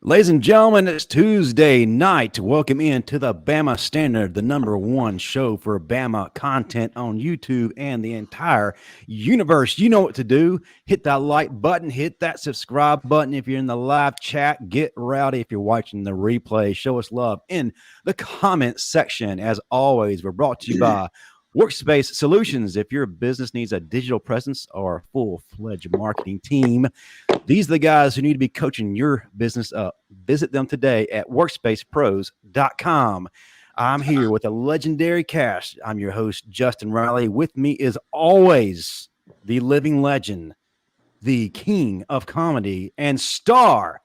Ladies and gentlemen, it's Tuesday night. Welcome in to the Bama Standard, the #1 show for Bama content on YouTube and the entire universe. You know what to do. Hit that like button, hit that subscribe button. If you're in the live chat, get rowdy. If you're watching the replay, show us love in the comment section. As always, we're brought to you by Workspace Solutions. If your business needs a digital presence or a full-fledged marketing team, these are the guys who need to be coaching your business up. Visit them today at workspacepros.com. I'm here with a legendary cast. I'm your host, Justin Riley. With me is always the living legend, the king of comedy and star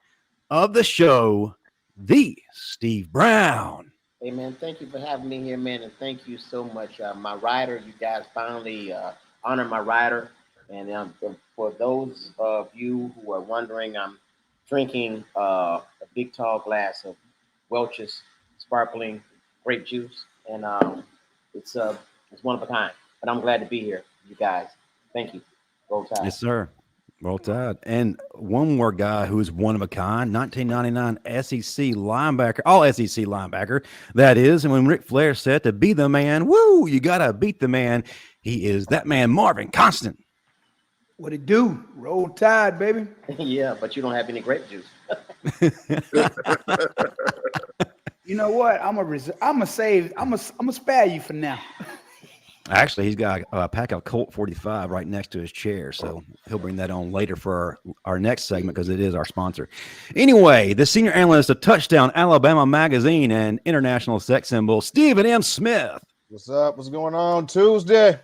of the show, the Steve Brown. Hey, man, thank you for having me here, man, and thank you so much. My rider, you guys finally honored my rider. And for those of you who are wondering, I'm drinking a big, tall glass of Welch's sparkling grape juice, and it's one of a kind. But I'm glad to be here, you guys. Thank you. Roll Tide. Yes, sir. Roll Tide. And one more guy who's one of a kind, 1999 SEC linebacker, all SEC linebacker, that is. And when Ric Flair said to be the man, woo, you got to beat the man. He is that man, Marvin Constant. What it do? Roll Tide, baby. Yeah, but you don't have any grape juice. You know what? I'm gonna spare you for now. Actually, he's got a pack of Colt 45 right next to his chair, so he'll bring that on later for our next segment because it is our sponsor. Anyway, the senior analyst of Touchdown Alabama Magazine and international sex symbol, Stephen M. Smith. What's up? What's going on? Tuesday.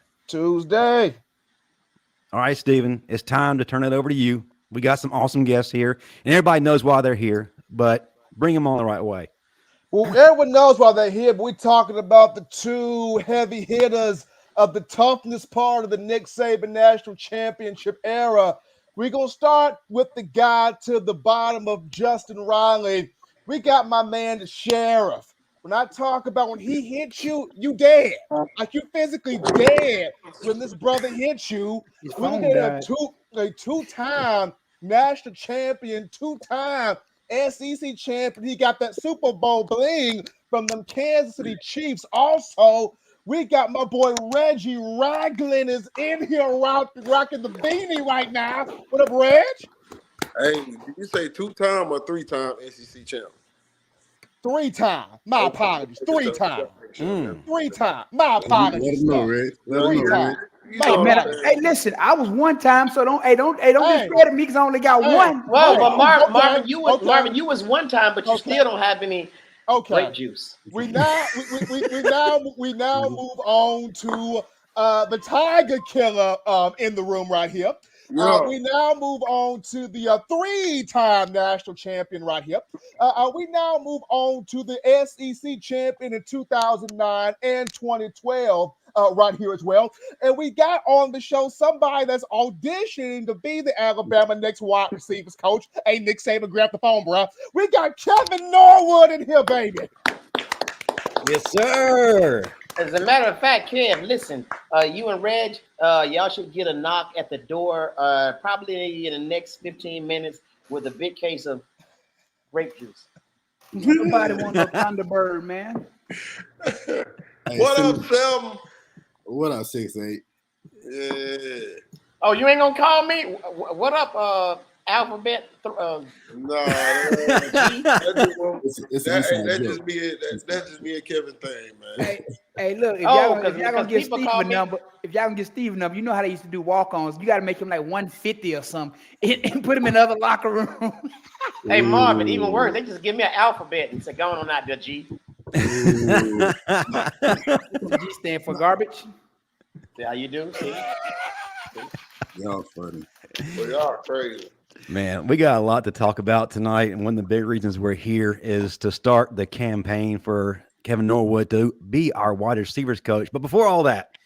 All right, Stephen, it's time to turn it over to you. We got some awesome guests here, and everybody knows why they're here, but bring them on the right way. Well, everyone knows why they're here, but we're talking about the two heavy hitters of the toughness part of the Nick Saban National Championship era. We're going to start with the guy to the bottom of Justin Riley. We got my man, the sheriff. When I talk about when he hits you, you dead. Like you physically dead when this brother hits you. We're going to get a two-time national champion, two-time SEC champion. He got that Super Bowl bling from them Kansas City Chiefs. Also, we got my boy Reggie Ragland is in here rocking the beanie right now. What up, Reg? Hey, did you say two-time or three-time SEC champ? 3 times. My apologies. 3 times. 3 times. My apologies. Let him know, Reg. Let him know, Reg. Hey, man, hey, listen, I was one time, so don't get scared of me because I only got one. Well, but Marvin, you was one time, but you still don't have any grape juice. We now move on to the Tiger Killer in the room right here. We now move on to the 3-time national champion right here. We now move on to the SEC champion in 2009 and 2012 right here as well. And we got on the show somebody that's auditioning to be the Alabama next wide receivers coach. Hey, Nick Saban, grab the phone, bro. We got Kevin Norwood in here, baby. Yes, sir. As a matter of fact, Kev, listen, you and Reg, y'all should get a knock at the door probably in the next 15 minutes with a big case of grape juice. Nobody want no Thunderbird, man. Hey, what up, Selma? What up, 6'8"? Yeah. Oh, you ain't gonna call me? What up, Alphabet? No, that's just me and Kevin thing, man. Hey, look, if y'all gonna get Steve a number, you know how they used to do walk-ons. You got to make him like 150 or something and put him in another locker room. Hey, Marvin, even worse, they just give me an alphabet and say, "Go on out there, G." G stand for garbage. See how you do? See? Y'all funny. Well, y'all crazy. Man, we got a lot to talk about tonight, and one of the big reasons we're here is to start the campaign for Kevin Norwood to be our wide receivers coach. But before all that,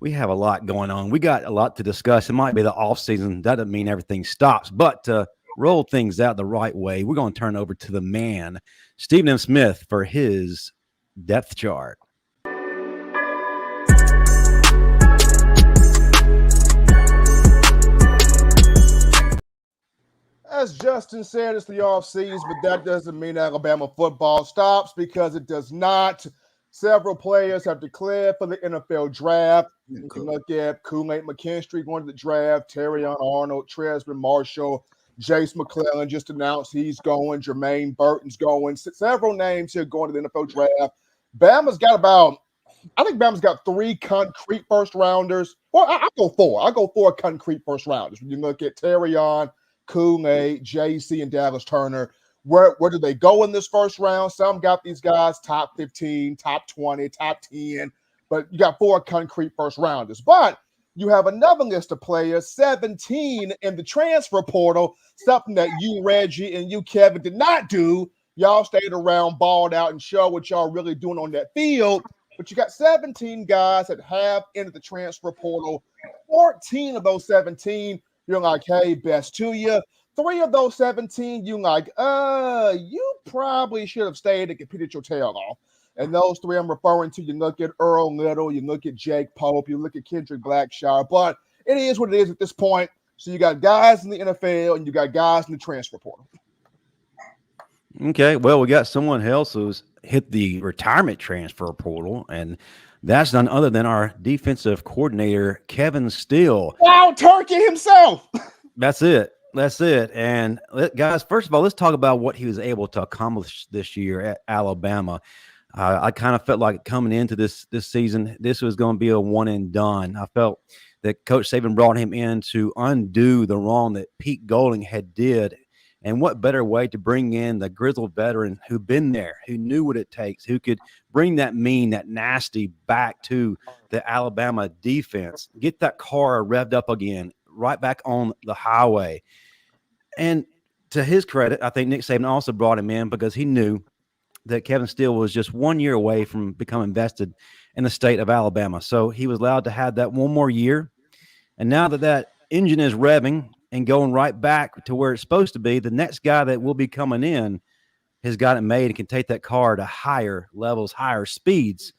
we have a lot going on. We got a lot to discuss. It might be the off season. That doesn't mean everything stops, but to roll things out the right way, we're going to turn over to the man, Stephen M. Smith, for his depth chart. as Justin said, it's the off season, but that doesn't mean Alabama football stops, because it does not. Several players have declared for the NFL draft. You can look at Kool-Aid McKinstry going to the draft, Terrion Arnold, Tresman Marshall, Jace McClellan just announced he's going, Jermaine Burton's going. Several names here going to the NFL draft. Bama's got 3 concrete first rounders. Well, I'll go 4. I'll go 4 concrete first rounders. When you look at Terrion, Kool-Aid, JC, and Dallas Turner, where do they go in this first round? Some got these guys top 15, top 20, top 10, but you got 4 concrete first rounders. But you have another list of players, 17 in the transfer portal, something that you, Reggie, and you, Kevin, did not do. Y'all stayed around, balled out, and show what y'all really doing on that field. But you got 17 guys that have entered the transfer portal. 14 of those 17, you're like, hey, best to you. 3 of those 17, you like, you probably should have stayed and competed your tail off. And those 3 I'm referring to, you look at Earl Little, you look at Jake Pope, you look at Kendrick Blackshaw. But it is what it is at this point. So you got guys in the NFL and you got guys in the transfer portal. Okay, well, we got someone else who's hit the retirement transfer portal, and that's none other than our defensive coordinator, Kevin Steele. Wild turkey himself. That's it. That's it. And guys, first of all, let's talk about what he was able to accomplish this year at Alabama. I kind of felt like coming into this season, this was going to be a one and done. I felt that Coach Saban brought him in to undo the wrong that Pete Golding had did. And what better way to bring in the grizzled veteran who'd been there, who knew what it takes, who could bring that mean, that nasty back to the Alabama defense, get that car revved up again, right back on the highway. And to his credit, I think Nick Saban also brought him in because he knew that Kevin Steele was just 1 year away from becoming vested in the state of Alabama. So he was allowed to have that one more year. And now that engine is revving and going right back to where it's supposed to be, the next guy that will be coming in has got it made and can take that car to higher levels, higher speeds.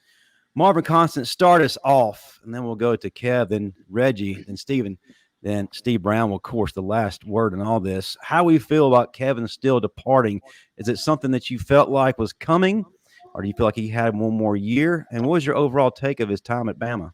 Marvin Constant, start us off, and then we'll go to Kev, then Reggie, then Steven, then Steve Brown will, of course, the last word in all this. How we feel about Kevin Steele departing? Is it something that you felt like was coming, or do you feel like he had one more year? And what was your overall take of his time at Bama?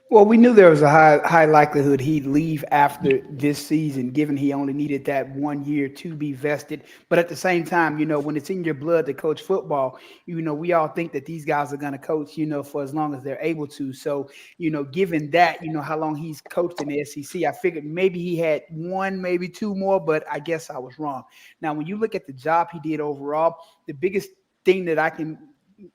Well, we knew there was a high likelihood he'd leave after this season, given he only needed that 1 year to be vested. But at the same time, when it's in your blood to coach football, we all think that these guys are going to coach, for as long as they're able to. So, given that, how long he's coached in the SEC, I figured maybe he had 1, maybe 2 more, but I guess I was wrong. Now, when you look at the job he did overall, the biggest thing that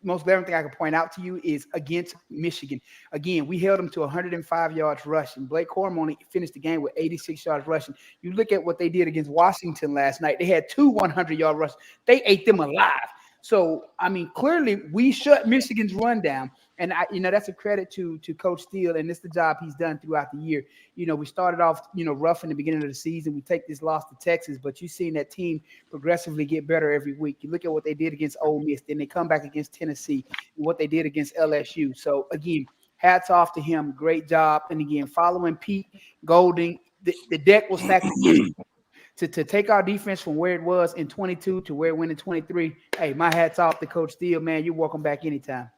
most glaring thing I can point out to you is against Michigan. Again, we held them to 105 yards rushing. Blake Corum only finished the game with 86 yards rushing. You look at what they did against Washington last night. They had 2 100-yard rushes. They ate them alive. So, clearly we shut Michigan's run down. And, that's a credit to Coach Steele, and it's the job he's done throughout the year. We started off, rough in the beginning of the season. We take this loss to Texas, but you've seen that team progressively get better every week. You look at what they did against Ole Miss, then they come back against Tennessee, and what they did against LSU. So, again, hats off to him. Great job. And, again, following Pete Golding, the deck was stacked to take our defense from where it was in 22 to where it went in 23. Hey, my hat's off to Coach Steele, man. You're welcome back anytime.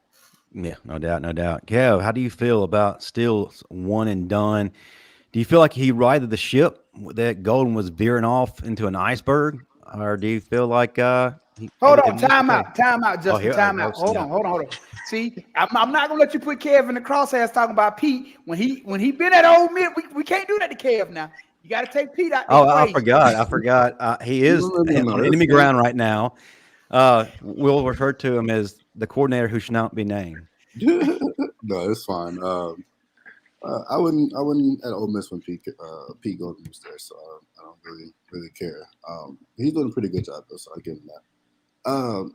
Yeah, no doubt, no doubt. Kev, how do you feel about Steele's one and done? Do you feel like he righted the ship that Golden was veering off into an iceberg, or do you feel like hold on, time out, Justin, time out. Hold on. See, I'm not gonna let you put Kev in the crosshairs talking about Pete when he been at Ole Miss. We can't do that to Kev now. You got to take Pete out. I forgot. He is on enemy ground right now. We'll refer to him as the coordinator who should not be named. No, it's fine. I wouldn't at Ole Miss when Pete Golding was there, so I don't really care. He's doing a pretty good job though, so I give him that.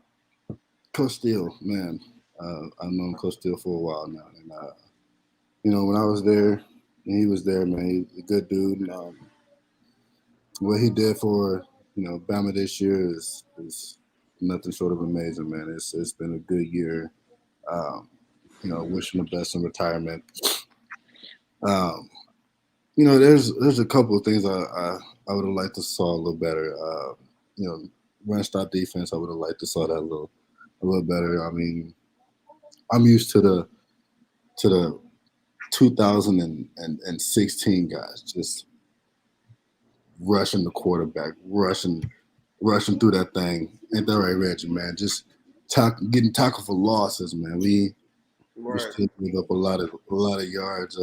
Coach Steele, man, I've known Coach Steele for a while now, and when I was there and he was there, man, he's a good dude. What he did for Bama this year is nothing short of amazing, man. It's been a good year. Wish him the best in retirement. There's a couple of things I I would have liked to saw a little better. Run stop defense. I would have liked to saw that a little better. I mean, I'm used to the 2016 guys just rushing the quarterback, rushing through that thing. Ain't that right, Reggie? Man, just getting tackled for losses, man. We just gave up a lot of yards.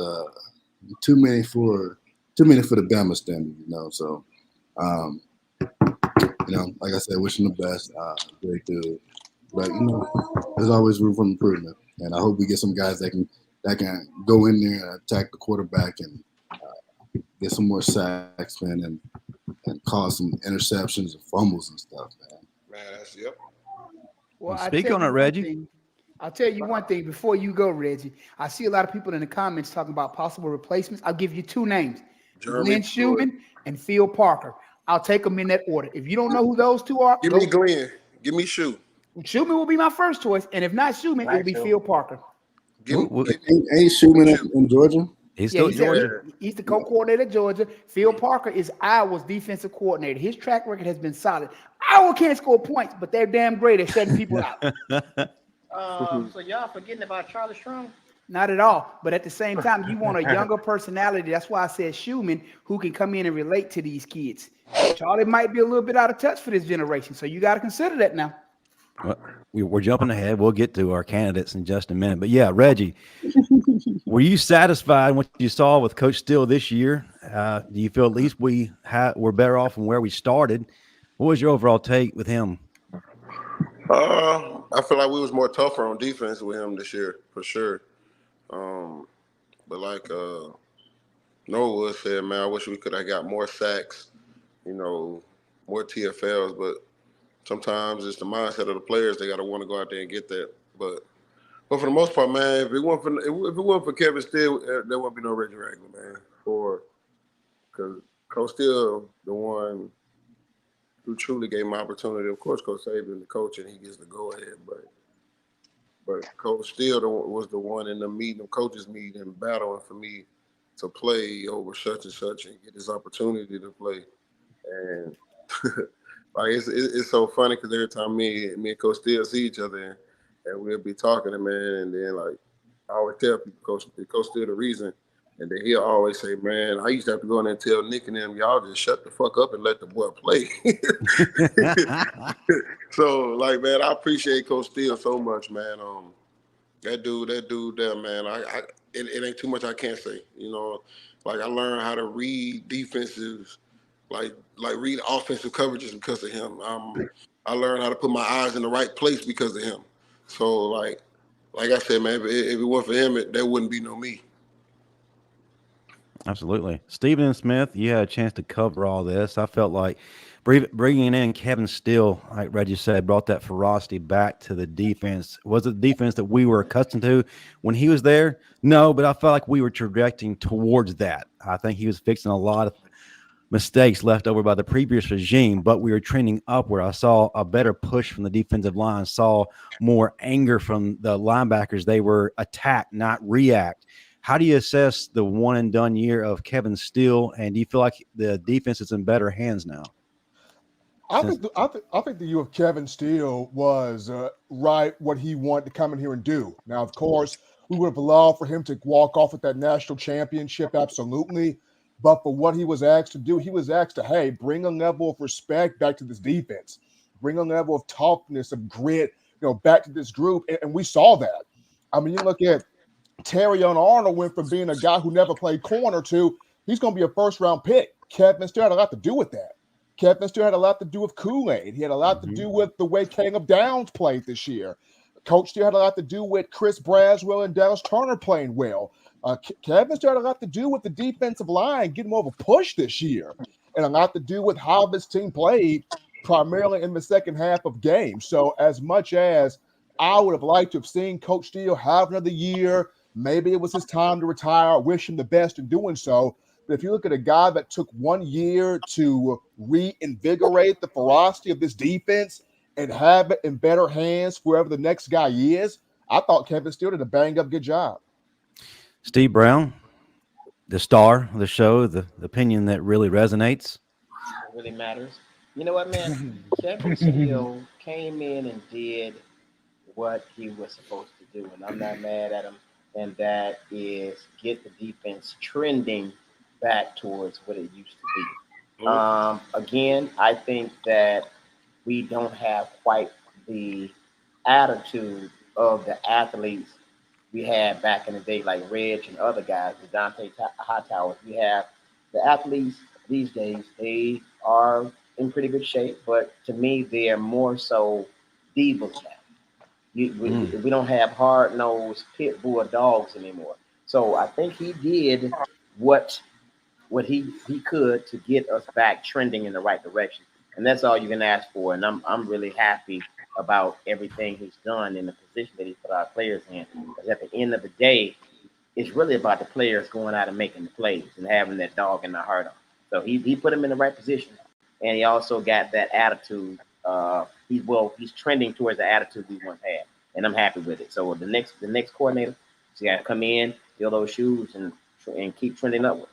Too many for the Bama Standard, So, like I said, wishing the best. Great dude, but there's always room for improvement, and I hope we get some guys that can go in there and attack the quarterback and get some more sacks, man, and cause some interceptions and fumbles and stuff, man. Man, yep. Well, Speak on it, Reggie. I'll tell you one thing before you go, Reggie. I see a lot of people in the comments talking about possible replacements. I'll give you two names, Glenn Schumann and Phil Parker. I'll take them in that order. If you don't know who those two are, give me Glenn. Give me Schumann. Schumann will be my first choice, and if not Schumann, it will be Phil Parker. Ain't Schumann in Georgia? He's still at Georgia. He's the co-coordinator at Georgia. Phil Parker is Iowa's defensive coordinator. His track record has been solid. Iowa can't score points, but they're damn great at shutting people out. So y'all forgetting about Charlie Strong? Not at all. But at the same time, you want a younger personality. That's why I said Schumann, who can come in and relate to these kids. Charlie might be a little bit out of touch for this generation, so you got to consider that now. Well, we're jumping ahead. We'll get to our candidates in just a minute. But yeah, Reggie, were you satisfied with what you saw with Coach Steele this year? Do you feel at least we're better off from where we started? What was your overall take with him? I feel like we was more tougher on defense with him this year, for sure. But like Norwood said, man, I wish we could have got more sacks, more TFLs. But sometimes it's the mindset of the players. They got to want to go out there and get that. But for the most part, man, if it wasn't for Kevin Steele, there wouldn't be no Reggie Ragland, man. Because Coach Steele, the one who truly gave me opportunity. Of course, Coach Saban, the coach, and he gets the go-ahead. But Coach Steele was the one in the meeting, the coaches meeting, battling for me to play over such and such and get this opportunity to play. And like it's so funny because every time me and Coach Steele see each other and we'll be talking, man, and then like I always tell people, Coach Steele the reason. And then he'll always say, man, I used to have to go in there and tell Nick and them, y'all just shut the fuck up and let the boy play. So, like, man, I appreciate Coach Steele so much, man. That dude there, man, it ain't too much I can't say. Like I learned how to read defensives, like read offensive coverages because of him. I learned how to put my eyes in the right place because of him. So, like I said, man, if it weren't for him, there wouldn't be no me. Absolutely. Stephen Smith, you had a chance to cover all this. I felt like bringing in Kevin Steele, like Reggie said, brought that ferocity back to the defense. Was it the defense that we were accustomed to when he was there? No, but I felt like we were trajecting towards that. I think he was fixing a lot of mistakes left over by the previous regime, but we were trending upward. I saw a better push from the defensive line, saw more anger from the linebackers. They were attack, not react. How do you assess the one and done year of Kevin Steele, and do you feel like the defense is in better hands now? I think the year of Kevin Steele was right what he wanted to come in here and do. Now, of course, we would have loved for him to walk off with that national championship, absolutely. But for what he was asked to do, he was asked to, hey, bring a level of respect back to this defense, bring a level of toughness, of grit, back to this group, and we saw that. I mean, you look at Terrion Arnold went from being a guy who never played corner to he's going to be a first-round pick. Kevin Steele had a lot to do with that. Kevin Steele had a lot to do with Kool-Aid. He had a lot to do with the way Caleb Downs played this year. Coach Steele had a lot to do with Chris Braswell and Dallas Turner playing well. Kevin Steele had a lot to do with the defensive line getting more of a push this year, and a lot to do with how this team played primarily in the second half of games. So as much as I would have liked to have seen Coach Steele have another year, maybe it was his time to retire. I wish him the best in doing so. But if you look at a guy that took 1 year to reinvigorate the ferocity of this defense and have it in better hands whoever the next guy is, I thought Kevin Steele did a bang-up good job. Steve Brown, the star of the show, the opinion that really resonates. What really matters. You know what, man? Kevin Steele came in and did what he was supposed to do, and I'm not mad at him. And that is get the defense trending back towards what it used to be. Again, I think that we don't have quite the attitude of the athletes we had back in the day, like Reg and other guys, the Dante Hightowers. We have the athletes these days, they are in pretty good shape, but to me, they are more so divas now. We don't have hard nosed pit bull dogs anymore. So I think he did what he could to get us back trending in the right direction. And that's all you can ask for. And I'm really happy about everything he's done in the position that he put our players in. Because at the end of the day, it's really about the players going out and making the plays and having that dog in the heart on. So he put them in the right position. And he also got that attitude. He's trending towards the attitude we once had. And I'm happy with it. So the next coordinator, he's got to come in, fill those shoes, and keep trending upward.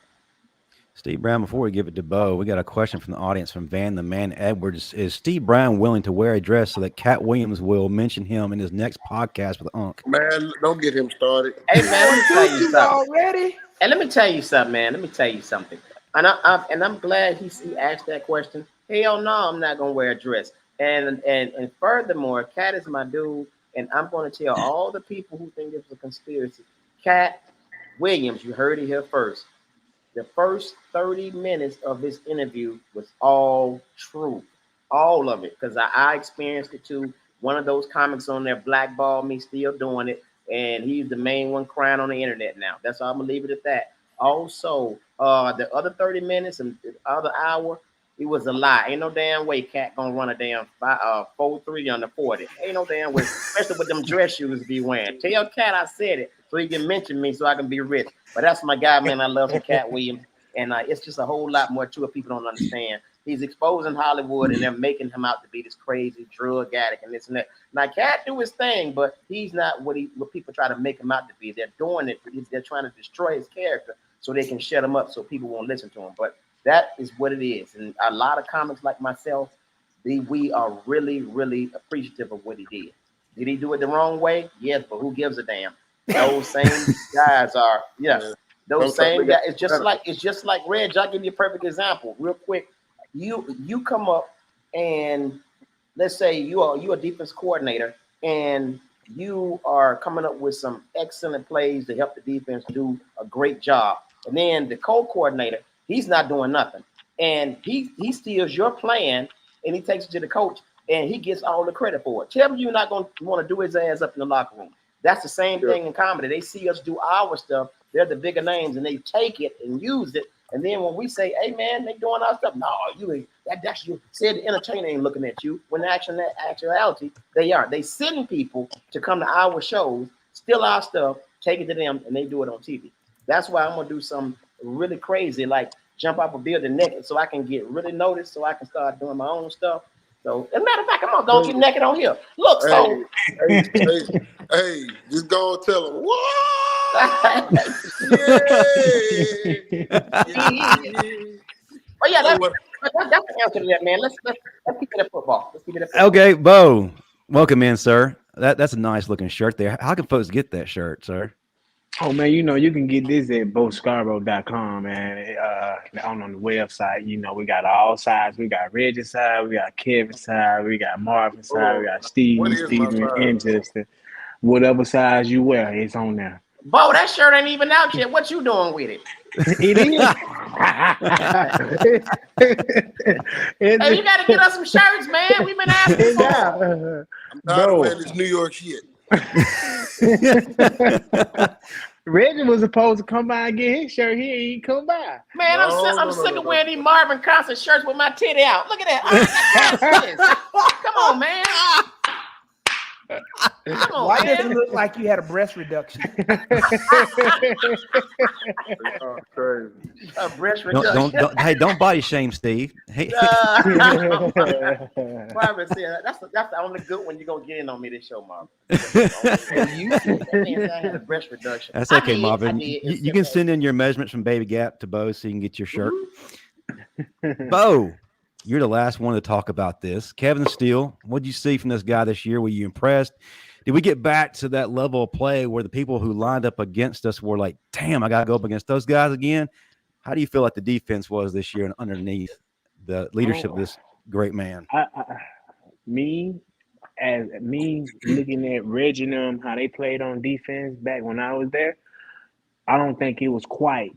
Steve Brown, before we give it to Bo, we got a question from the audience from Van the Man Edwards. Is Steve Brown willing to wear a dress so that Cat Williams will mention him in his next podcast with Unc? Man, don't get him started. Hey, man, let me tell you something. Already? And let me tell you something, man. Let me tell you something. And I'm glad he asked that question. Hell no, I'm not gonna wear a dress. And furthermore, Cat is my dude, and I'm gonna tell all the people who think it's a conspiracy. Cat Williams, you heard it here first. The first 30 minutes of this interview was all true, all of it, because I experienced it too. One of those comics on there blackballed me, still doing it, and he's the main one crying on the internet now. That's all I'm gonna leave it at that. Also, the other 30 minutes and the other hour, it was a lie. Ain't no damn way Cat gonna run a damn 4.3 under 40. Ain't no damn way, especially with them dress shoes be wearing. Tell Cat I said it so he can mention me so I can be rich. But that's my guy, man. I love him, Cat Williams. And it's just a whole lot more to it people don't understand. He's exposing Hollywood and they're making him out to be this crazy drug addict and this and that. Now, Cat do his thing, but he's not what people try to make him out to be. They're doing it. They're trying to destroy his character so they can shut him up so people won't listen to him. But that is what it is. And a lot of comics like myself, we are really, really appreciative of what he did. Did he do it the wrong way? Yes, but who gives a damn? Those same guys are, those same guys. It's just like Reg. I'll give you a perfect example, real quick. You come up and let's say you're a defense coordinator and you are coming up with some excellent plays to help the defense do a great job. And then the co-coordinator, he's not doing nothing. And he steals your plan and he takes it to the coach and he gets all the credit for it. Tell me you're not going to want to do his ass up in the locker room. That's the same thing in comedy. They see us do our stuff. They're the bigger names and they take it and use it. And then when we say, hey, man, they doing our stuff. No, that's you. Said the entertainer ain't looking at you. When in actuality, they are. They sending people to come to our shows, steal our stuff, take it to them, and they do it on TV. That's why I'm going to do something really crazy, like jump off a building naked so I can get really noticed so I can start doing my own stuff. So, as a matter of fact, come on, don't get naked on here. Look, so. Hey, just go and tell them, what? But yeah, that's the answer to that, man. Let's keep it at football. Okay, Bo, welcome in, sir. That's a nice looking shirt there. How can folks get that shirt, sir? Oh man, you can get this at boscarborough.com, man. On the website, we got all sides. We got Reggie's side, we got Kevin's side, we got Marvin's side, we got Steven, and Justin. Whatever size you wear, it's on there. Bo, that shirt ain't even out yet. What you doing with it? It is. Hey, you gotta get us some shirts, man. We've been asking for. I'm tired of wearing this New York shit. Reggie was supposed to come by and get his shirt. He ain't come by. Man, I'm sick of wearing these Marvin concert shirts with my titty out. Look at that. Come on, man. Come on, Why man. does it look like you had a breast reduction? Crazy. A breast reduction. Don't body shame, Steve. Hey. Marvin said that's the only good one you're gonna get in on me this show, Marvin. I had a breast reduction. That's okay, Marvin. You can send in your measurements from Baby Gap to Bo so you can get your shirt. Bo, you're the last one to talk about this. Kevin Steele, what did you see from this guy this year? Were you impressed? Did we get back to that level of play where the people who lined up against us were like, damn, I got to go up against those guys again? How do you feel like the defense was this year and underneath the leadership of this great man? Me looking at Reggie and them, how they played on defense back when I was there, I don't think it was quite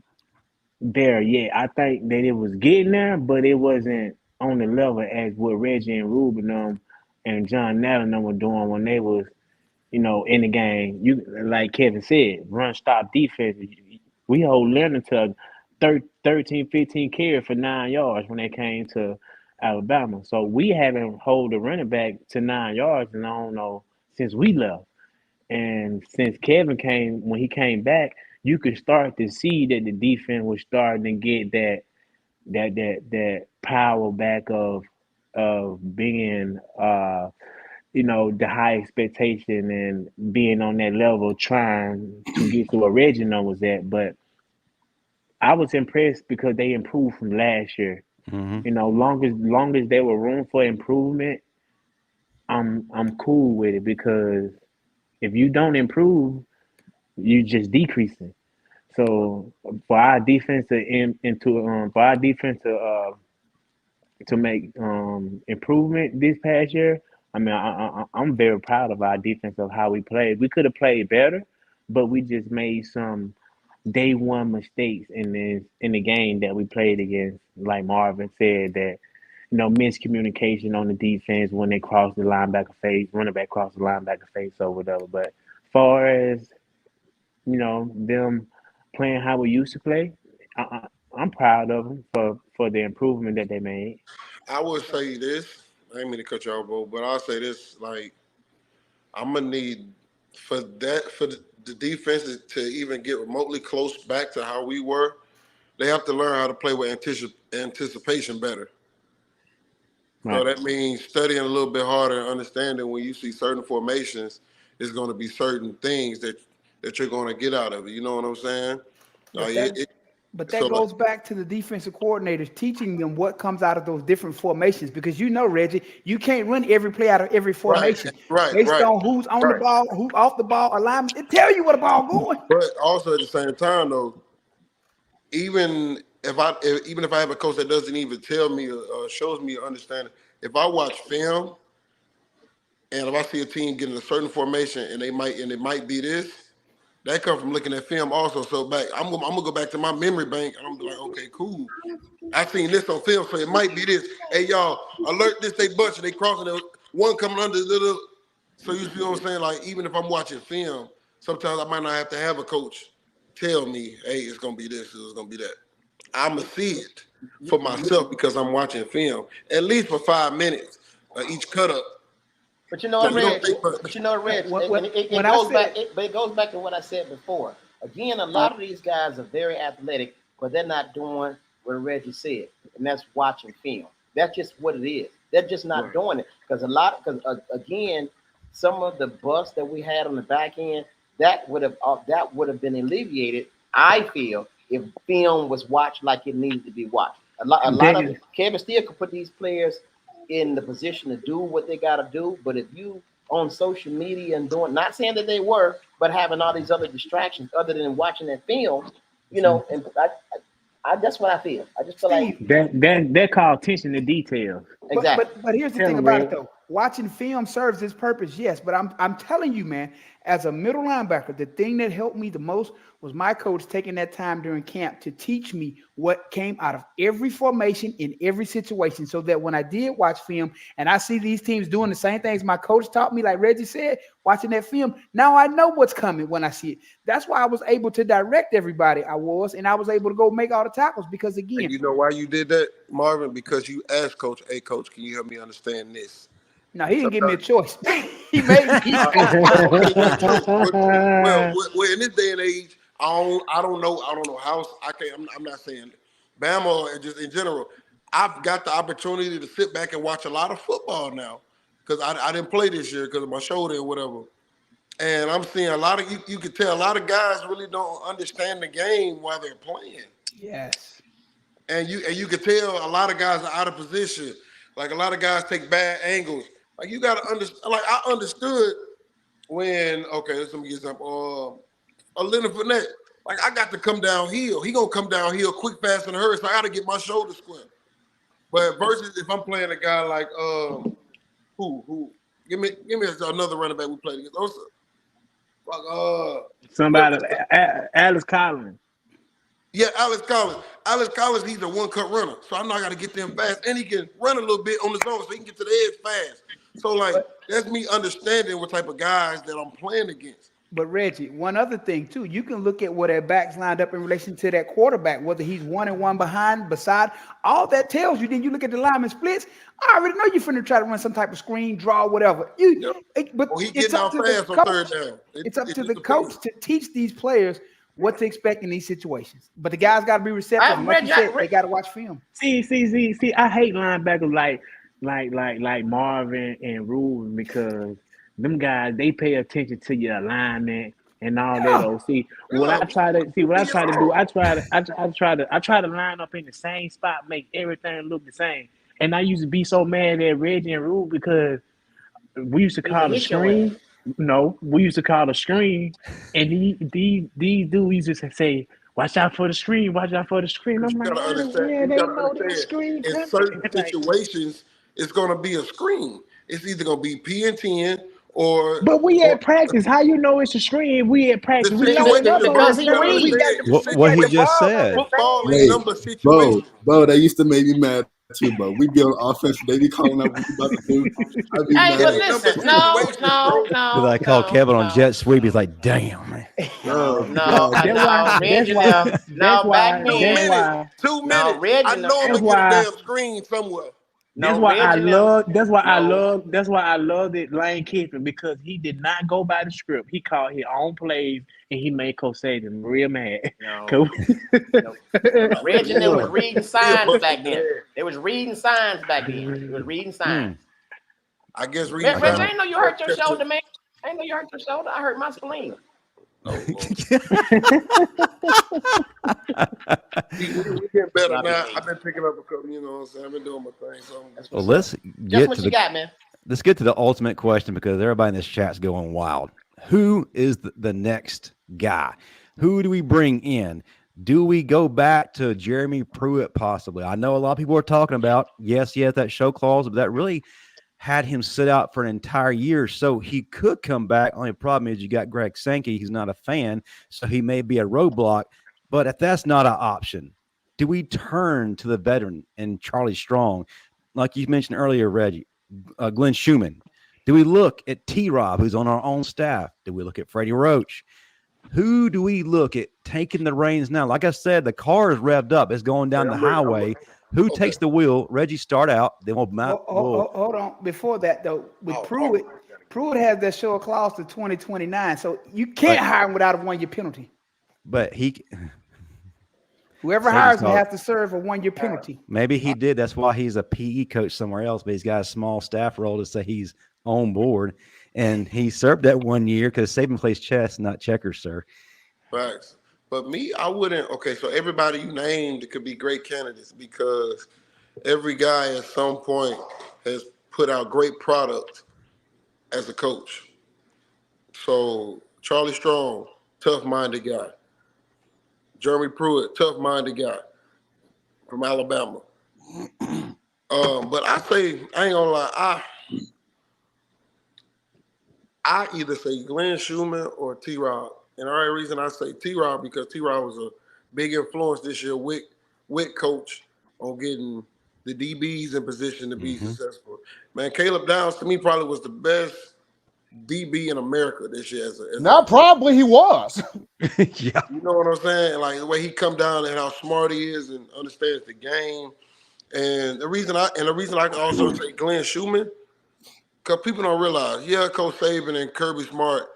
there yet. I think that it was getting there, but it wasn't on the level as what Reggie and Ruben and John Allen were doing when they was, in the game. You like Kevin said, run stop defense. We hold Leonard to 13, 15 carries for 9 yards when they came to Alabama. So we haven't hold a running back to 9 yards, and I don't know since we left. And since Kevin came, when he came back, you could start to see that the defense was starting to get that power back of being the high expectation and being on that level, trying to get to where Reggie was at. But I was impressed because they improved from last year. Mm-hmm. Long as there were room for improvement, I'm cool with it, because if you don't improve, you just decreasing. So for our defense to make improvement this past year, I mean, I'm very proud of our defense of how we played. We could have played better, but we just made some day one mistakes in the game that we played against. Like Marvin said, that miscommunication on the defense when they cross the linebacker face, running back cross the linebacker face or whatever. But as far as them playing how we used to play, I'm proud of them for the improvement that they made. I would say this. I ain't mean to cut y'all both, but I'll say this: like, I'm gonna need for the defense to even get remotely close back to how we were. They have to learn how to play with anticipation better. Right. So that means studying a little bit harder and understanding when you see certain formations, it's going to be certain things that you're going to get out of it. You know what I'm saying? But that goes back to the defensive coordinators teaching them what comes out of those different formations, because Reggie, you can't run every play out of every formation. Based on who's on the ball, who's off the ball, alignment, it tell you where the ball going. But also at the same time, though, even if I have a coach that doesn't even tell me or shows me or understanding, if I watch film and if I see a team getting a certain formation and it might be this, that comes from looking at film also. So I'm gonna go back to my memory bank and I'm like, okay, cool. I seen this on film, so it might be this. Hey, y'all, alert this, they bunch, they crossing it. One coming under the little. So you see what I'm saying? Like, even if I'm watching film, sometimes I might not have to have a coach tell me, hey, it's gonna be this, it's gonna be that. I'ma see it for myself because I'm watching film, at least for 5 minutes each cut up. But Reg, it goes back to what I said before. Again, a lot of these guys are very athletic, but they're not doing what Reggie said, and that's watching film. That's just what it is. They're just not doing it because again, some of the busts that we had on the back end that would have been alleviated. I feel if film was watched like it needed to be watched. A lot of Kevin Steele could put these players in the position to do what they got to do, but if you on social media and doing, not saying that they were, but having all these other distractions other than watching that film, and I that's what I feel. I just feel like that called attention to details. Exactly. But here's the thing about it though. Watching film serves its purpose, yes. But I'm telling you, man, as a middle linebacker, the thing that helped me the most was my coach taking that time during camp to teach me what came out of every formation in every situation, so that when I did watch film and I see these teams doing the same things my coach taught me, like Reggie said, watching that film, now I know what's coming when I see it. That's why I was able to direct everybody. And I was able to go make all the tackles because, again. And you know why you did that, Marvin? Because you asked Coach, hey, Coach, can you help me understand this? No, he didn't give me a choice. He made me. Well, in this day and age, I don't know how I'm not saying Bama and just in general. I've got the opportunity to sit back and watch a lot of football now because I didn't play this year because of my shoulder or whatever. And I'm seeing a lot of you can tell a lot of guys really don't understand the game while they're playing. Yes. and you can tell a lot of guys are out of position. Like a lot of guys take bad angles. Like you got to understand. Like I understood when let's give me an example. A Leonard Fournette. Like I got to come downhill. He gonna come downhill quick, fast, and hurry. So I got to get my shoulder square. But versus if I'm playing a guy like who give me another running back we played against. Somebody, Alex Collins. Yeah, Alex Collins. Alex Collins, he's a one-cut runner. So I know I got to get them fast. And he can run a little bit on his own so he can get to the edge fast. So, like, that's me understanding what type of guys that I'm playing against. But Reggie, one other thing too, you can look at where their backs lined up in relation to that quarterback, whether he's 1-1 behind, beside, all that tells you. Then you look at the lineman splits. I already know you're finna try to run some type of screen, draw, whatever. But it's up to the coach. It's up to the coach to teach these players what to expect in these situations. But the guys got to be receptive. Like you said, they got to watch film. See. I hate linebackers like Marvin and Reuben because them guys, they pay attention to your alignment and all that. What I try to do, I try to line up in the same spot, make everything look the same. And I used to be so mad at Reggie and Rube because we used to call the screen. No, we used to call the screen, and these dudes used to say, "Watch out for the screen! Watch out for the screen!" I'm like, "Yeah, they know the screen." In certain situations, it's gonna be a screen. It's either gonna be P and 10 or. But we at practice. How you know it's a screen? We at practice. What he just said. Bro, they used to make me mad too, bro. We be on offense. They be calling out what we about to do. Hey, but listen, no. I call Kevin on jet sweep. He's like, "Damn, man." No. Back then. 2 minutes. I know I'm gonna get a damn screen somewhere. That's why I love that Lane Kiffin, because he did not go by the script. He called his own plays and he made Coach Saban real mad. No. Reggie was reading signs back then. They was reading signs back then. They was reading signs. I guess reading signs. Reggie, I didn't know you hurt your shoulder, man. I didn't know you hurt your shoulder. I hurt my spleen. We get better now. I've been picking up a couple, you know what I'm saying? I've been doing my thing. So let's get to man. Let's get to the ultimate question, because everybody in this chat's going wild. Who is the next guy? Who do we bring in? Do we go back to Jeremy Pruitt possibly? I know a lot of people are talking about, yes, he has that show clause, but that really had him sit out for an entire year, so he could come back. Only problem is you got Greg Sankey. He's not a fan, so he may be a roadblock. But if that's not an option, do we turn to the veteran and Charlie Strong, like you mentioned earlier, Reggie, Glenn Schumann? Do we look at T-Rob, who's on our own staff? Do we look at Freddie Roach? Who do we look at taking the reins now? Like I said, the car is revved up. It's going down the highway. Who takes the wheel? Reggie, start out. Then we'll hold on. Before that, though, with Pruitt has that show clause to 2029, so you can't hire him without a 1-year penalty. But whoever hires him has to serve a 1-year penalty. Maybe he did. That's why he's a PE coach somewhere else, but he's got a small staff role to say he's on board. And he served that 1 year because Saban plays chess, not checkers, sir. Facts. But me, I wouldn't. Okay, so everybody you named could be great candidates, because every guy at some point has put out great product as a coach. So Charlie Strong, tough-minded guy. Jeremy Pruitt, tough-minded guy from Alabama. But I ain't gonna lie, I either say Glenn Schumann or T-Rob. And the only reason I say T-Rob, because T-Rob was a big influence this year with Coach on getting the DBs in position to be successful. Man, Caleb Downs, to me, probably was the best DB in America this year. Probably he was. Yeah. You know what I'm saying? Like the way he come down and how smart he is and understands the game. And the reason I can also say Glenn Schumann, because people don't realize, Coach Saban and Kirby Smart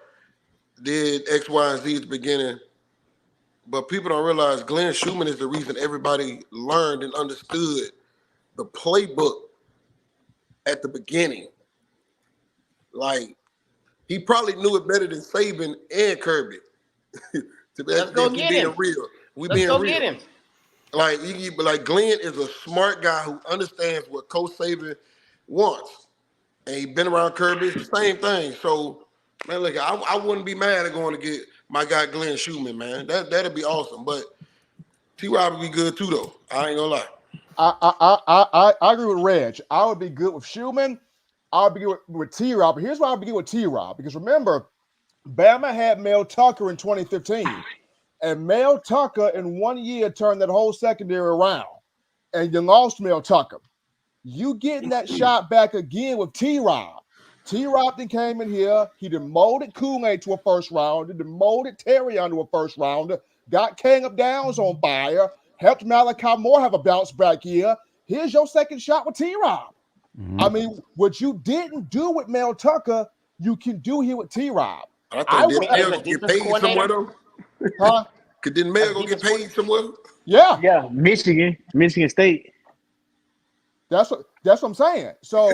did X, Y, and Z at the beginning, but people don't realize Glenn Schumann is the reason everybody learned and understood the playbook at the beginning. Like, he probably knew it better than Saban and Kirby. Let's go get him. Real. Let's go get him. Like Glenn is a smart guy who understands what Coach Saban wants, and he's been around Kirby. It's the same thing. So, man, look, I wouldn't be mad at going to get my guy Glenn Schumann, man. That'd be awesome. But T-Rob would be good too, though. I ain't gonna lie. I agree with Reg. I would be good with Schumann. I would be good with T-Rob. But here's why I would be good with T-Rob. Because remember, Bama had Mel Tucker in 2015. And Mel Tucker in 1 year turned that whole secondary around. And you lost Mel Tucker. You getting that shot back again with T-Rob. T-Rob then came in here. He done molded Kool-Aid to a first rounder. Done molded Terry onto a first rounder. Got Caleb Downs on fire. Helped Malachi Moore have a bounce back year. Here's your second shot with T-Rob. Mhm. I mean, what you didn't do with Mel Tucker, you can do here with T-Rob. I think Mel gonna get paid somewhere though. Huh? Didn't Mel go get paid somewhere? Yeah. Yeah, Michigan State. That's what I'm saying. So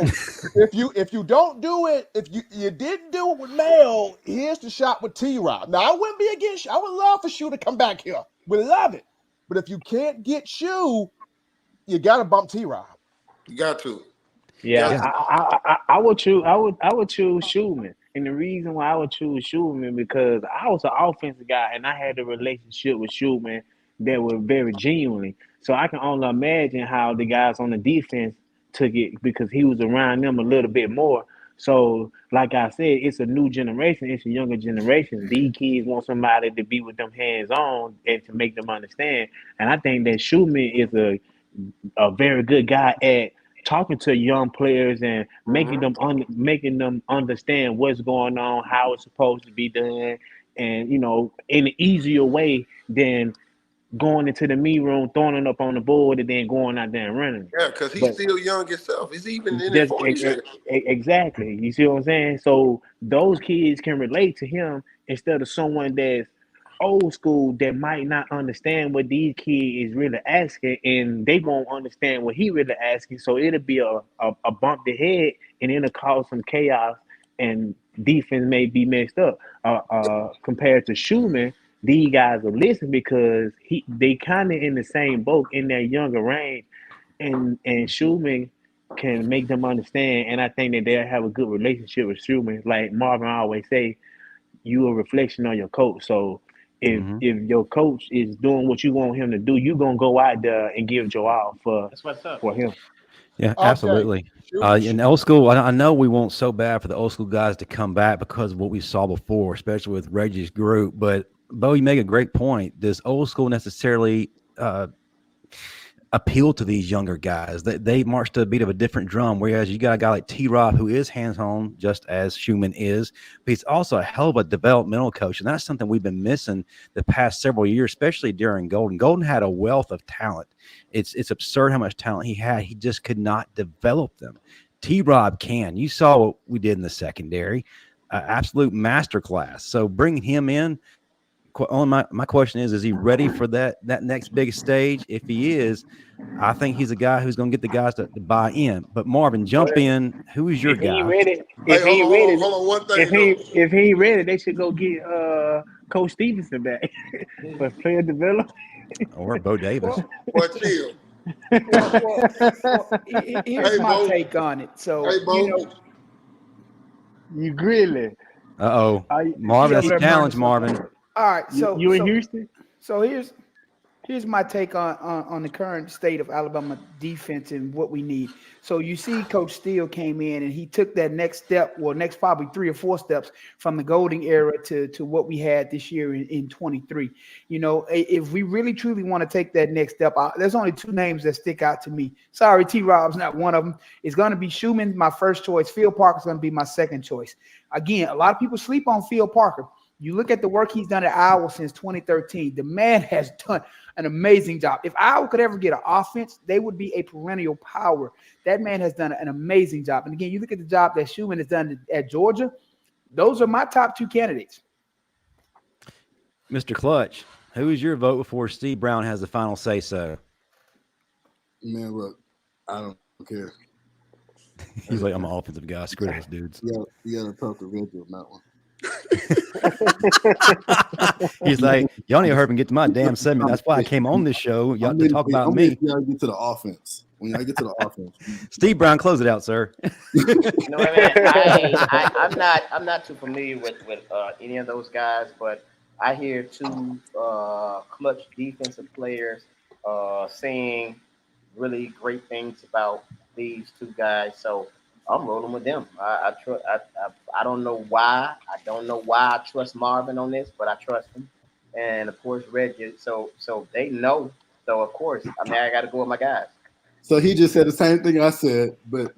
if you don't do it, if you didn't do it with Mel, here's the shot with T-Rob. Now I wouldn't be against. I would love for Shu to come back here. We love it. But if you can't get Shu, you got to bump T-Rob. You got to. Yeah, I would choose. I would choose Schumann, and the reason why I would choose Schumann because I was an offensive guy, and I had a relationship with Schumann that was very genuine. So I can only imagine how the guys on the defense took it because he was around them a little bit more. So, like I said, it's a new generation. It's a younger generation. These kids want somebody to be with them hands on and to make them understand. And I think that Schumann is a very good guy at talking to young players and making them understand what's going on, how it's supposed to be done, and in an easier way than going into the meet room, throwing it up on the board, and then going out there and running. Yeah, because he's still young himself. He's even in his That's 40s. exactly. You see what I'm saying? So those kids can relate to him instead of someone that's old school that might not understand what these kids is really asking, and they won't understand what he really asking. So it'll be a bump the head, and it'll cause some chaos, and defense may be messed up. Compared to Schumann, these guys will listen because they kind of in the same boat in their younger range, and Schumann can make them understand, and I think that they'll have a good relationship with Schumann. Like Marvin always say, you a reflection on your coach. So if your coach is doing what you want him to do, you're gonna go out there and give your all for him. Yeah, Okay. absolutely. In old school, I know we want so bad for the old school guys to come back because of what we saw before, especially with Reggie's group. But Bo, you make a great point. Does old school necessarily appeal to these younger guys? They march to a beat of a different drum, whereas you got a guy like T-Rob who is hands-on, just as Schumann is, but he's also a hell of a developmental coach, and that's something we've been missing the past several years, especially during Golden. Golden had a wealth of talent. It's absurd how much talent he had. He just could not develop them. T-Rob can. You saw what we did in the secondary, absolute masterclass. So bringing him in, my question is he ready for that next big stage? If he is, I think he's a guy who's going to get the guys to buy in. But Marvin, jump in. Who is your guy? Hold on, one thing. If he ain't ready, they should go get Coach Stevenson back for player development. Or Bo Davis. Well, chill. Here's my take on it. So, you grilling. Uh-oh. Marvin, that's a challenge, Marvin. All right, so you in Houston? So here's my take on the current state of Alabama defense and what we need. So you see, Coach Steele came in and he took that next step, next probably 3 or 4 steps from the Golden era to what we had this year in 23. If we really truly want to take that next step, there's only 2 names that stick out to me. Sorry, T-Rob's not one of them. It's going to be Schumann, my first choice. Phil Parker's going to be my second choice. Again, a lot of people sleep on Phil Parker. You look at the work he's done at Iowa since 2013. The man has done an amazing job. If Iowa could ever get an offense, they would be a perennial power. That man has done an amazing job. And again, you look at the job that Schumann has done at Georgia. Those are my top 2 candidates. Mr. Clutch, who is your vote before Steve Brown has the final say so? Man, look, I don't care. He's like, I'm an offensive guy. Screw those dudes. You got to talk to Reggie on that one. He's like, y'all need to hurry and get to my damn segment. That's why I came on this show. Y'all to talk about me. You gotta get to the offense. When y'all get to the offense, Steve Brown, close it out, sir. You know what I mean? I'm not too familiar with any of those guys, but I hear two clutch defensive players saying really great things about these two guys. So I'm rolling with them. I don't know why. I don't know why I trust Marvin on this, but I trust him. And of course, Reggie. So they know. So of course, I mean, I got to go with my guys. so he just said the same thing I said, but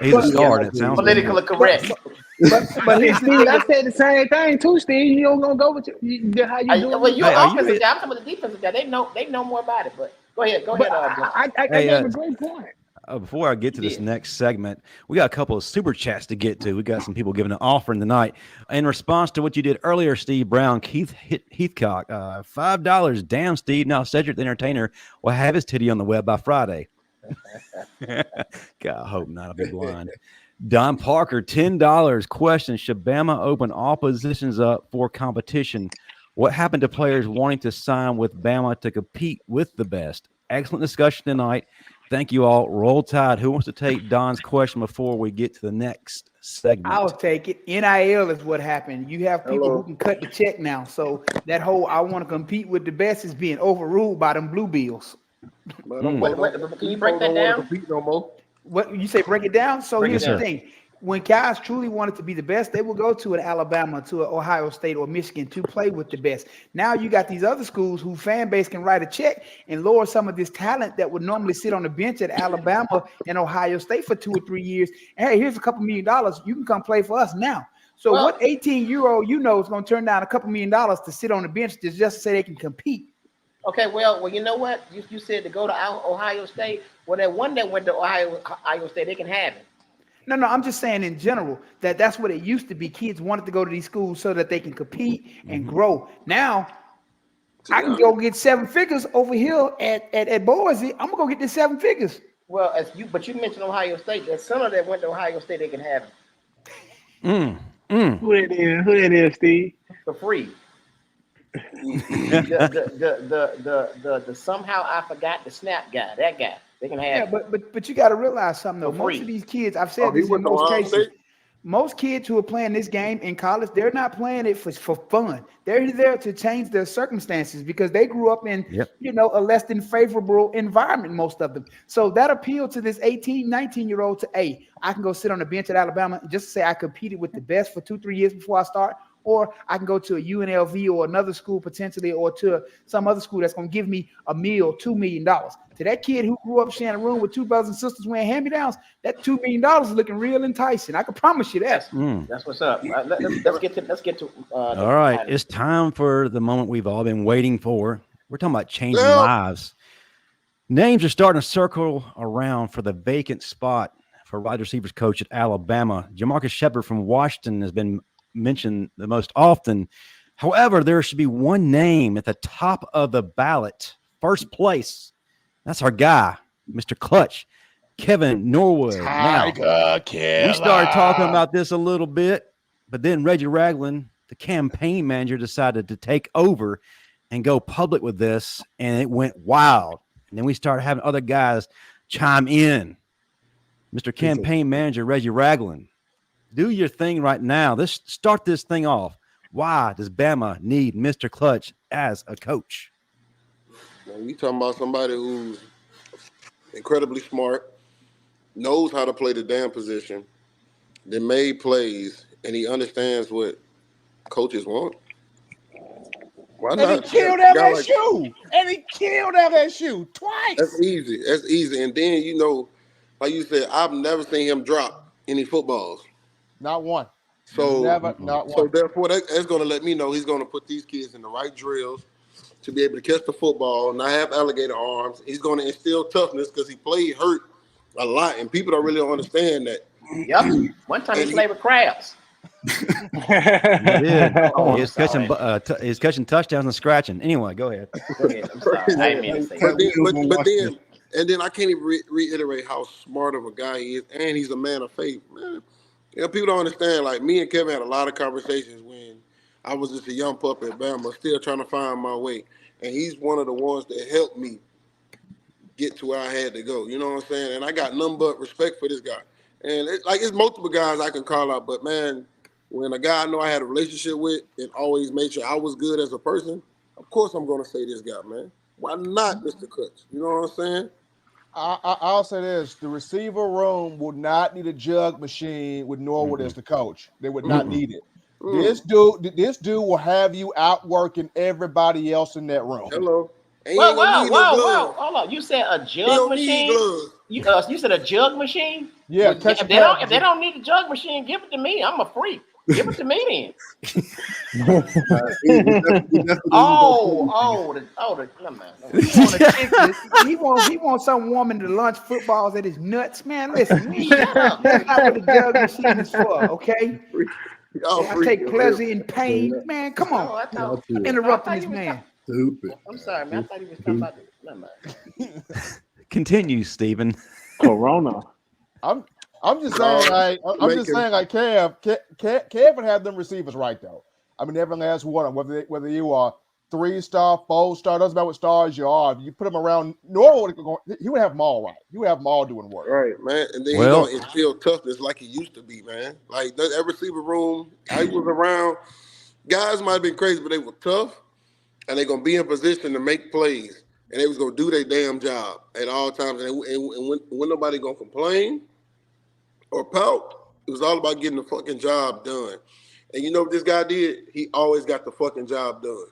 He's a star, and it sounds Politically correct. But Steve, I said the same thing too, Steve. You don't gonna go with how you doing? Well, you're offensive guy. I'm talking about the defensive guy. They know more about it. But go ahead. I gave a great point. Before I get to this next segment, we got a couple of super chats to get to. We got some people giving an offering tonight. In response to what you did earlier, Steve Brown, Keith Heathcock, $5. Damn, Steve. Now Cedric the Entertainer will have his titty on the web by Friday. God, I hope not. I'll be blind. Don Parker, $10. Question: should Bama open all positions up for competition? What happened to players wanting to sign with Bama to compete with the best? Excellent discussion tonight. Thank you all. Roll Tide. Who wants to take Don's question before we get to the next segment? I'll take it. NIL is what happened. You have people who can cut the check now. So that whole I want to compete with the best is being overruled by them blue bills. Can you break that down? What you say? Break it down. So here's the thing: when guys truly wanted to be the best, they will go to an Alabama, to an Ohio State or Michigan to play with the best. Now you got these other schools whose fan base can write a check and lower some of this talent that would normally sit on the bench at Alabama and Ohio State for 2 or 3 years. And hey, here's a couple $1 million. You can come play for us now. So what 18-year-old is going to turn down a couple $1 million to sit on the bench just to say they can compete? Okay, well, you know what? You said to go to Ohio State. Well, that one that went to Ohio State, they can have it. No, I'm just saying in general that's what it used to be. Kids wanted to go to these schools so that they can compete and grow. Now, I can go get 7 figures over here at Boise. I'm gonna go get this 7 figures. Well, but you mentioned Ohio State. That son of that went to Ohio State, they can have it. Who that is, Steve? For free. the somehow I forgot the snap guy. That guy. They can have. Yeah, but you got to realize something though. Most of these kids, I've said this in most cases. Most kids who are playing this game in college, they're not playing it for fun. They're there to change their circumstances because they grew up in, a less than favorable environment, most of them. So that appeal to this 18, 19-year-old to, hey, I can go sit on the bench at Alabama and just say I competed with the best for 2-3 years before I start. Or I can go to a UNLV or another school potentially, or to some other school that's going to give me $2 million. To that kid who grew up sharing a room with 2 brothers and sisters wearing hand-me-downs, that $2 million is looking real enticing. I can promise you that. That's what's up. Let's get to. All right, it's time for the moment we've all been waiting for. We're talking about changing lives. Names are starting to circle around for the vacant spot for wide receivers coach at Alabama. Jamarcus Shepard from Washington has been mentioned the most often. However, there should be one name at the top of the ballot, first place. That's our guy, Mr. Clutch, Kevin Norwood. Now, we started talking about this a little bit, but then Reggie Ragland, the campaign manager, decided to take over and go public with this, and it went wild. And then we started having other guys chime in. Mr. Campaign Manager Reggie Ragland, do your thing right now. Let's start this thing off. Why does Bama need Mr. Clutch as a coach? You talking about somebody who's incredibly smart, knows how to play the damn position, that made plays, and he understands what coaches want. Why not? And he killed LSU. And he killed LSU twice. That's easy. And then, like you said, I've never seen him drop any footballs. Not one. So, not one. So therefore, that's going to let me know he's going to put these kids in the right drills to be able to catch the football, not have alligator arms. He's going to instill toughness because he played hurt a lot, and people don't really understand that. Yep. One time he played with crabs. He did. He's catching touchdowns and scratching. Anyway, go ahead. I'm sorry. I didn't mean to say that. But then I can't even reiterate how smart of a guy he is, and he's a man of faith, man. People don't understand. Like, me and Kevin had a lot of conversations when I was just a young pup at Bama, still trying to find my way. And he's one of the ones that helped me get to where I had to go. You know what I'm saying? And I got nothing but respect for this guy. And it's multiple guys I can call out, but man, when a guy I know I had a relationship with and always made sure I was good as a person, of course I'm going to say this guy, man. Why not, Mr. Kutch? You know what I'm saying? I'll say this: the receiver room would not need a jug machine with Norwood as the coach. They would not need it. This dude will have you outworking everybody else in that room. Hello. And Whoa! Hold on. You said a jug machine? You said a jug machine? Yeah. Well, if they don't need a jug machine, give it to me. I'm a freak. Give it to me then. He wants some woman to launch footballs at his nuts, man. Listen, that's not what the jug machine is for, okay? I take pleasure in pain, man. Come on, interrupting this man. Stupid. I'm sorry, man. I thought he was talking about this. Never mind. Continue, Stephen. Corona. I'm just saying, like Kevin had them receivers right though. I mean, every last one of them, whether you are 3-star, 4-star, doesn't matter what stars you are. If you put them around Norwood, he would have them all right. He would have them all doing work. Right, man. And then he's going to instill toughness like he used to be, man. Like that receiver room, I was around. Guys might have been crazy, but they were tough, and they're going to be in position to make plays, and they was going to do their damn job at all times. And when nobody going to complain or pout, it was all about getting the fucking job done. And you know what this guy did? He always got the fucking job done.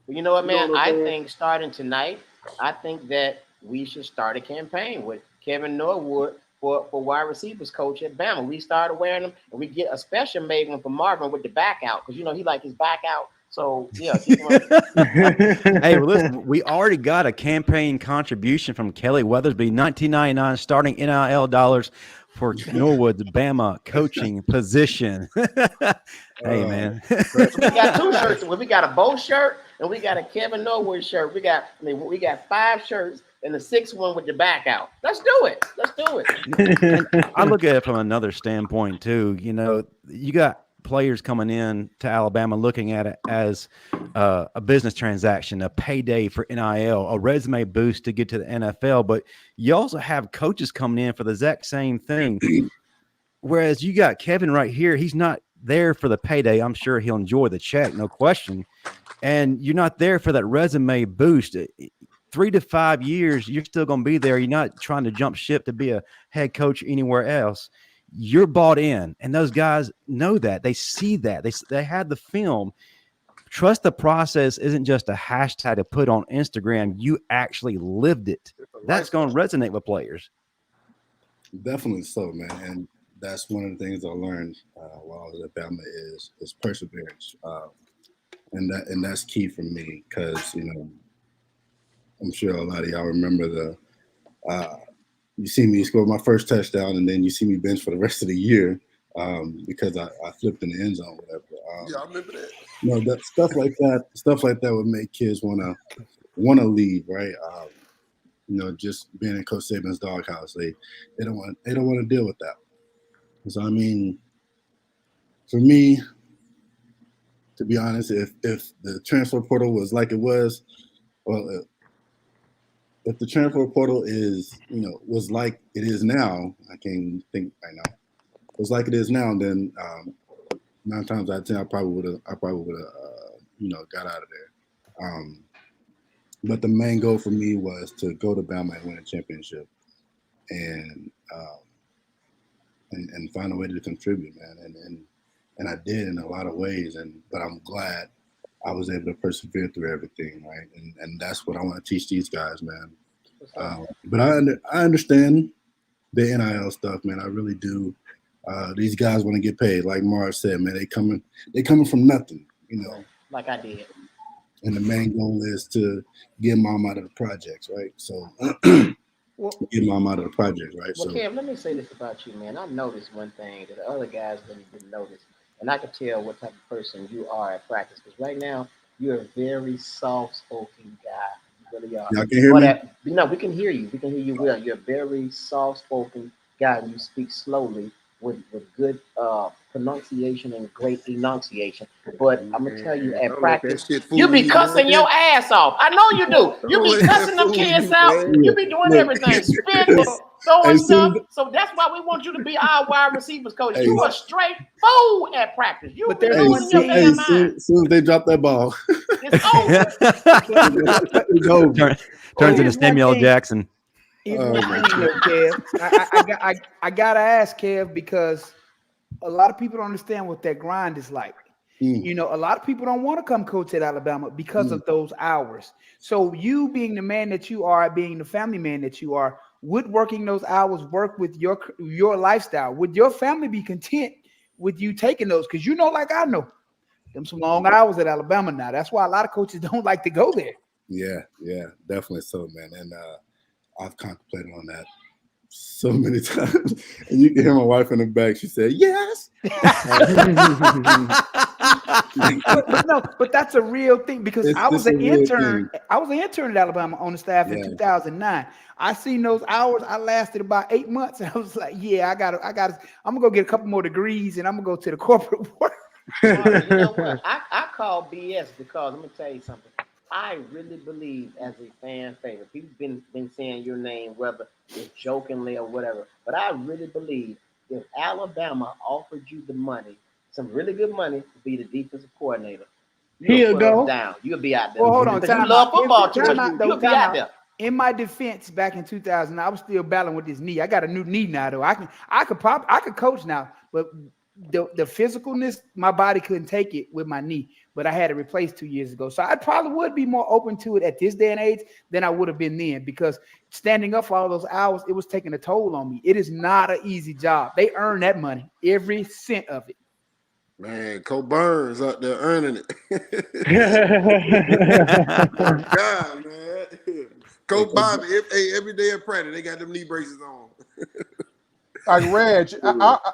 Well, you know what, man? I think starting tonight, I think that we should start a campaign with Kevin Norwood for wide receivers coach at Bama. We started wearing them, and we get a special made one for Marvin with the back out because, you know, he like his back out. So, yeah. Hey, well, listen, we already got a campaign contribution from Kelly Weathersby, $19.99 starting NIL dollars for Norwood's Bama coaching position. Hey, man. We got 2 shirts. We got a Bo shirt and we got a Kevin Norwood shirt. We got 5 shirts and the 6th one with the back out. Let's do it. I look at it from another standpoint, too. You know, you got players coming in to Alabama looking at it as a business transaction, a payday for NIL, a resume boost to get to the NFL. But you also have coaches coming in for the exact same thing. Whereas you got Kevin right here, he's not there for the payday. I'm sure he'll enjoy the check, no question. And you're not there for that resume boost. 3 to 5 years, you're still going to be there. You're not trying to jump ship to be a head coach anywhere else. You're bought in, and those guys know that. They see that. They had the film. Trust the process isn't just a hashtag to put on Instagram. You actually lived it. That's going to resonate with players. Definitely so, man. And that's one of the things I learned while I was at Bama is perseverance, and that's key for me because, you know, I'm sure a lot of y'all remember you see me score my first touchdown, and then you see me bench for the rest of the year because I flipped in the end zone, whatever. Yeah, I remember that. You know, that stuff like that would make kids wanna leave, right? You know, just being in Coach Saban's doghouse, they don't want to deal with that. So I mean, for me, to be honest, if the transfer portal was like it was, well. If the transfer portal was like it is now, I can't think right now. Was like it is now, then 9 times out of 10, I probably would have, got out of there. But the main goal for me was to go to Bama and win a championship, and find a way to contribute, man. And I did in a lot of ways, but I'm glad I was able to persevere through everything, right? And that's what I want to teach these guys, man. But I understand the NIL stuff, man. I really do. These guys want to get paid, like Marv said, man. They coming from nothing, you know. Like I did. And the main goal is to get mom out of the projects, right? So get mom out of the projects, right? Well, Kev, let me say this about you, man. I noticed one thing that the other guys really didn't notice. And I could tell what type of person you are at practice. Because right now, you're a very soft-spoken guy. You really are. Y'all can hear me? No, we can hear you. We can hear you well. You're a very soft-spoken guy. You speak slowly with good pronunciation and great enunciation. But I'm gonna tell you, at Don't let that practice, shit you fool be you, cussing man. your ass off. I know you do. You Don't be let that cussing them fool kids you, out. man. You be doing Look. everything, spitting, throwing Hey, stuff. So that's why we want you to be our wide receivers coach. Hey. You a straight fool at practice. You But be there's Hey, one losing your thing- damn mind. soon as they drop that ball, It's over. it's over. Turns into Here's one Samuel thing. Jackson. Here's Oh, one my thing, though, Kev. I gotta ask Kev, because a lot of people don't understand what that grind is like. Mm. You know, a lot of people don't want to come coach at Alabama because of those hours. So you being the man that you are, being the family man that you are, would working those hours work with your lifestyle? Would your family be content with you taking those? Because you know, like I know, them some long hours at Alabama now. That's why a lot of coaches don't like to go there. Yeah, definitely so, man. And I've contemplated on that so many times. And you can hear my wife in the back. She said, yes. But that's a real thing, because I was an intern. Thing. I was an intern at Alabama on the staff in Yeah. 2009. I seen those hours. I lasted about 8 months. I was like, yeah, I'm gonna go get a couple more degrees and I'm gonna go to the corporate world. Well, you know what? I call BS because let me tell you something. I really believe, as a fan favorite, people been saying your name, whether it's jokingly or whatever, but I really believe if Alabama offered you the money, some really good money, to be the defensive coordinator, He'll put us go. down. You'll be out there. Well, hold on. Because you love football too much. You'll be out there. In my defense, back in 2000, I was still battling with this knee. I got a new knee now, though. I could coach now, but the physicalness, my body couldn't take it with my knee. But I had it replaced 2 years ago, so I probably would be more open to it at this day and age than I would have been then, because standing up for all those hours, it was taking a toll on me. It is not an easy job. They earn that money, every cent of it. Man, Cole Burns out there earning it. God, man. Coach Bobby, every day at practice, they got them knee braces on. Like Reg,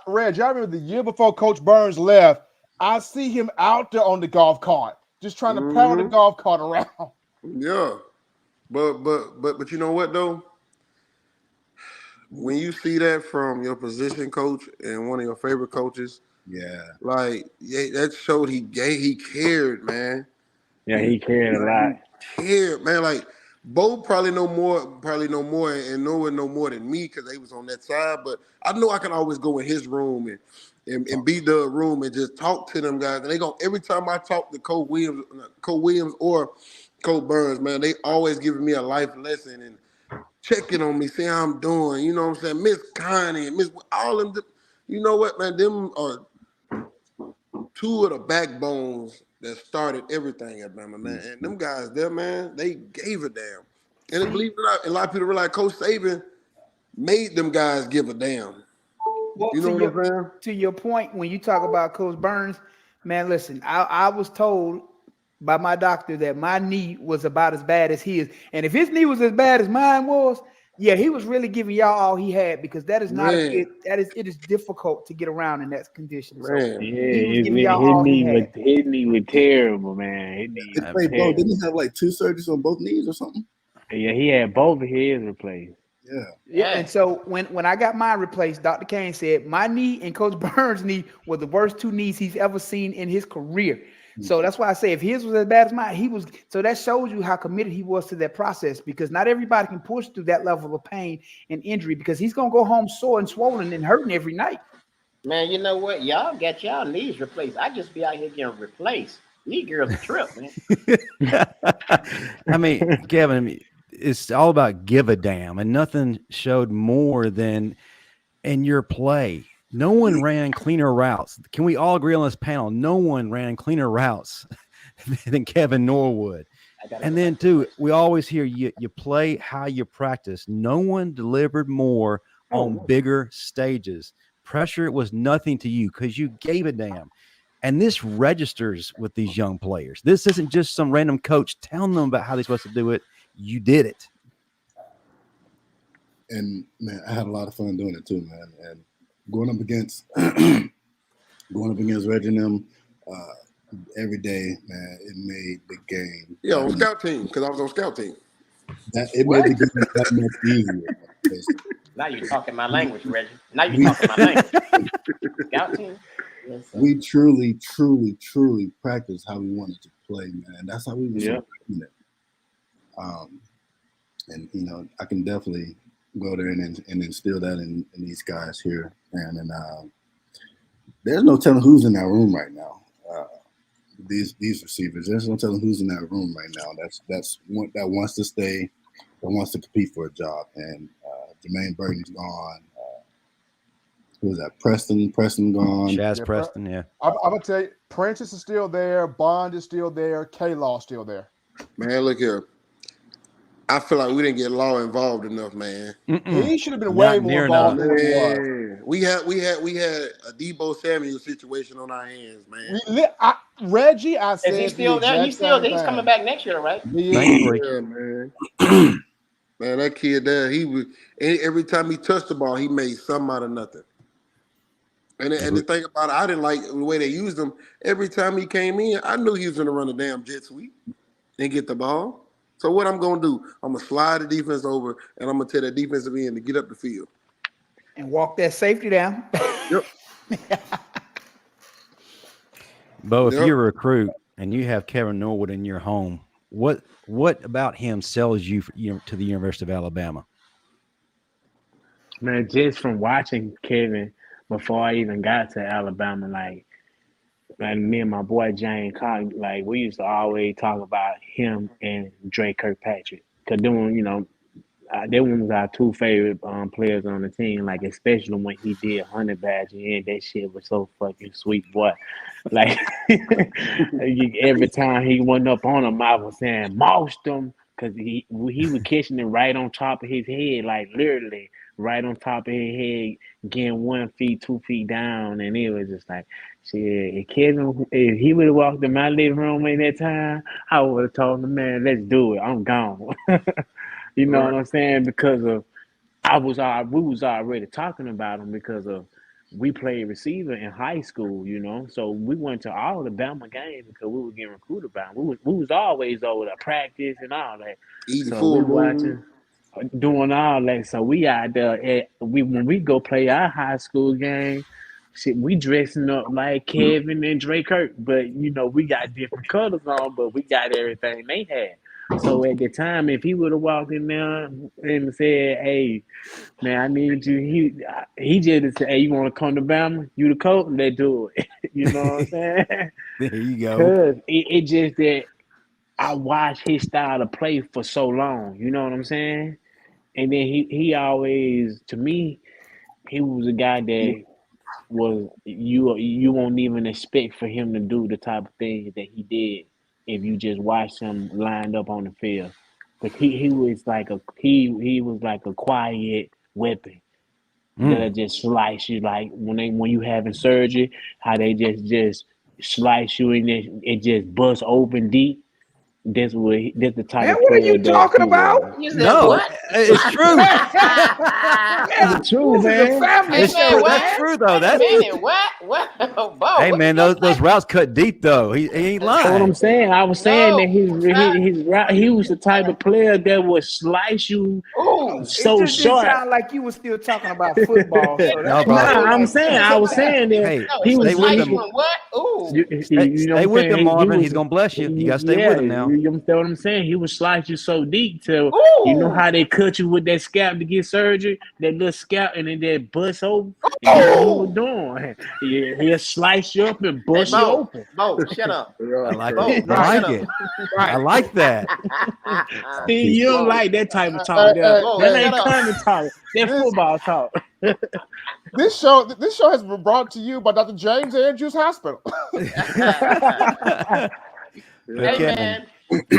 Reg, I remember the year before Coach Burns left, I see him out there on the golf cart, just trying to paddle the golf cart around. Yeah, but you know what though? When you see that from your position coach and one of your favorite coaches, that showed he cared, man. Yeah, he cared a lot. He cared, man. Like Bo probably know more, and Norwood know more than me because they was on that side. But I know I can always go in his room and be the room and just talk to them guys. And they go every time I talk to Cole Williams or Cole Burns, man, they always giving me a life lesson and checking on me, see how I'm doing. You know what I'm saying? Miss Connie and Miss all them. You know what, man? Them are two of the backbones that started everything at Bama, man. And them guys there, man, they gave a damn. And believe it or not, a lot of people realize Coach Saban made them guys give a damn. Well, you know what I'm saying? To your point, when you talk about Coach Burns, man, listen, I was told by my doctor that my knee was about as bad as his. And if his knee was as bad as mine was, yeah, he was really giving y'all all he had, because that is not it is difficult to get around in that condition. So Man. His knee was terrible, man. Didn't he have like 2 surgeries on both knees or something? Yeah, he had both of his replaced. Yeah. And so when I got mine replaced, Dr. Kane said my knee and Coach Burns' knee were the worst 2 knees he's ever seen in his career. So that's why I say if his was as bad as mine, so that shows you how committed he was to that process, because not everybody can push through that level of pain and injury, because he's going to go home sore and swollen and hurting every night. Man, you know what? Y'all got y'all knees replaced. I just be out here getting replaced. Knee girls a trip, man. I mean, Kevin, it's all about give a damn, and nothing showed more than in your play. No one ran cleaner routes. Can we all agree on this panel? No one ran cleaner routes than Kevin Norwood. And then, too, we always hear you play how you practice. No one delivered more on bigger stages. Pressure was nothing to you because you gave a damn. And this registers with these young players. This isn't just some random coach telling them about how they're supposed to do it. You did it. And, man, I had a lot of fun doing it, too, man. And going up against Reggie and them every day, man, it made the game. Yeah, on scout team, because I was on scout team. It made the game that much easier. Now you're talking my language, Reggie. Now you're talking my language. Scout team. Yes, we truly practiced how we wanted to play, man. That's how we were Yeah. doing it. And you know, I can definitely go there and instill that in these guys here. And there's no telling who's in that room right now. These receivers, there's no telling who's in that room right now. That's one that wants to stay, that wants to compete for a job. And Jermaine Burton's gone. Who was that? Preston gone. Chaz Yeah, Preston, yeah. I'm gonna tell you, Prentice is still there, Bond is still there, K-Law still there. Man, look here. I feel like we didn't get Law involved enough, man. He should have been Not way more near involved enough. than he was. Man, we had a Debo Samuel situation on our hands, man. Reggie, I said Is he still there? He's still there. He's coming back next year, right? Yeah, man. Man, that kid there, he was every time he touched the ball, he made something out of nothing. And the thing about it, I didn't like the way they used him. Every time he came in, I knew he was gonna run a damn jet sweep and get the ball. So what I'm gonna do? I'm gonna slide the defense over, and I'm gonna tell that defensive end to get up the field And walk that safety down. Yep. Bo, if Yep. you're a recruit and you have Kevin Norwood in your home, what about him sells you to the University of Alabama? Man, just from watching Kevin before I even got to Alabama, like me and my boy Jane Cotton, like we used to always talk about him and Drake Kirkpatrick. Cause then, you know, they was our two favorite players on the team. Like especially when he did 100 Badger, and that shit was so fucking sweet, boy. Like every time he went up on him, I was saying mossed him, cause he was catching it right on top of his head, like literally right on top of his head, getting 1 feet, 2 feet down, and it was just like, shit. If Kevin, if he would have walked in my living room at that time, I would have told him, man, let's do it. I'm gone. You know what I'm saying? Because of we was already talking about him because of we played receiver in high school, you know. So we went to all the Bama games because we were getting recruited by him. We was always over to practice and all that. eating So full we moon. watching, doing all that. So we out there when we go play our high school game, shit, we dressing up like Kevin and Drake Kirk, but you know, we got different colors on, but we got everything they had. So at the time, if he would have walked in there and said, "Hey, man, I need you," he just said, "Hey, you want to come to Bama? You the coach? Let's do it." You know what I'm saying? There you go. Cause it just that I watched his style of play for so long. You know what I'm saying? And then he always, to me, he was a guy that was you won't even expect for him to do the type of things that he did if you just watch him lined up on the field. But he was like he was like a quiet weapon that'll just slice you, like when you having surgery, how they just slice you and it just busts open deep. That's the type Man, of what are player you that talking he about? was. You said No, what? it's true. It's true, This is a man. family It's Hey, man, true. what? That's true, though. Wait a That's minute, what? Oh, Bo, hey, what man, you just those say? routes cut deep, though. He ain't That's what lying. I'm saying. I was saying that No, he was the type of player that would slice you Ooh, so It just didn't short. sound like you were still talking about football. So No, that's bro. why Nah, I I'm saying I was saying that Hey, he no, was stay with slice them. you and what? Ooh, you know Stay what with I'm him, saying? Marvin. He's gonna bless you. You gotta stay with him now. You understand what I'm saying? He would slice you so deep till you know ooh, how they cut you with that scalp to get surgery, that little scalp, and then that bust open. And you know what he was doing? He'll slice you up and Hey, bust you open. Bo, shut up. I like Bo, it. I shut like up. it. I like that. See, you don't like that type of talk. Bo, That shut ain't up. common talk. That This- football talk. This show has been brought to you by Dr. James Andrews Hospital. Hey, Kevin. man.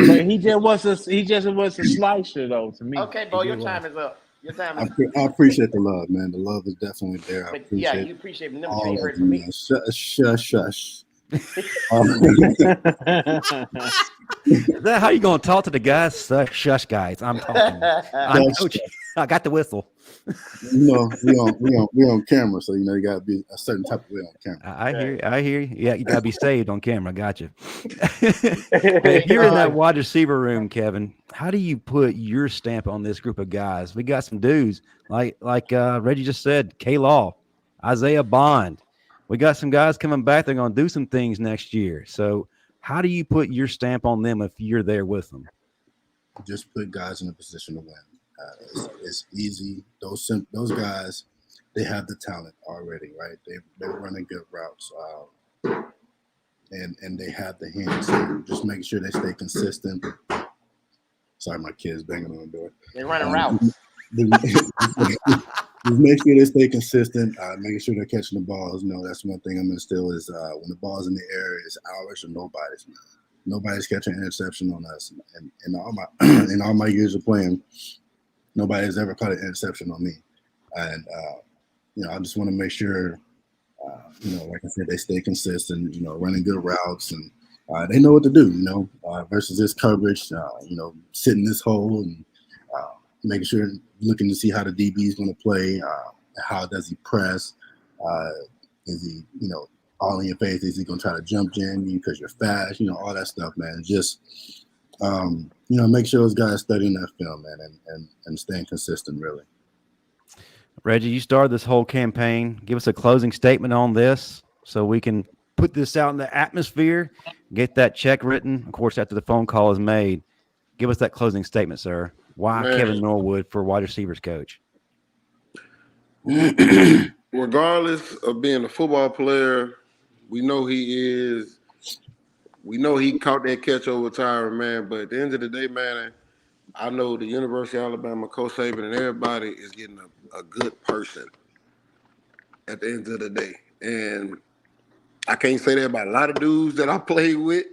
But he just was a slicer though to me. Okay, Bo, your time is up. Your time is up. I appreciate the love, man. The love is definitely there. I But appreciate yeah, you appreciate them. You all ain't of heard it, from me. man. Shush. Is that how you gonna talk to the guys? Shush, guys. I'm talking. I'm coaching. I got the whistle. we on camera, so you got to be a certain type of way on camera. I hear you. Yeah, you got to be saved on camera. Gotcha. Hey, if you're in that wide receiver room, Kevin, how do you put your stamp on this group of guys? We got some dudes like Reggie just said, K-Law, Isaiah Bond. We got some guys coming back. They're going to do some things next year. So how do you put your stamp on them if you're there with them? Just put guys in a position to win. It's easy. Those guys, they have the talent already, right? They're running good routes, and they have the hands. So just make sure they stay consistent. Sorry, my kids banging on the door. They're running routes. Just make sure they stay consistent. Making sure they're catching the balls. That's one thing I'm gonna instill is when the ball's in the air, it's ours or nobody's. Nobody's catching an interception on us. And in all my years of playing, nobody's ever caught an interception on me. And I just want to make sure, like I said, they stay consistent. Running good routes and they know what to do. Versus this coverage. Sitting this hole and making sure, looking to see how the DB is going to play. How does he press? Is he, all in your face? Is he going to try to jump in you because you're fast? All that stuff, man. Just, make sure those guys studying that film, man, and staying consistent, really. Reggie, you started this whole campaign. Give us a closing statement on this so we can put this out in the atmosphere, get that check written, of course, after the phone call is made. Give us that closing statement, sir. Why Kevin Norwood for wide receivers coach? Regardless of being a football player, we know he caught that catch over Tyron, man. But at the end of the day, man, I know the University of Alabama, Coach Saban, and everybody is getting a good person at the end of the day. And I can't say that about a lot of dudes that I played with.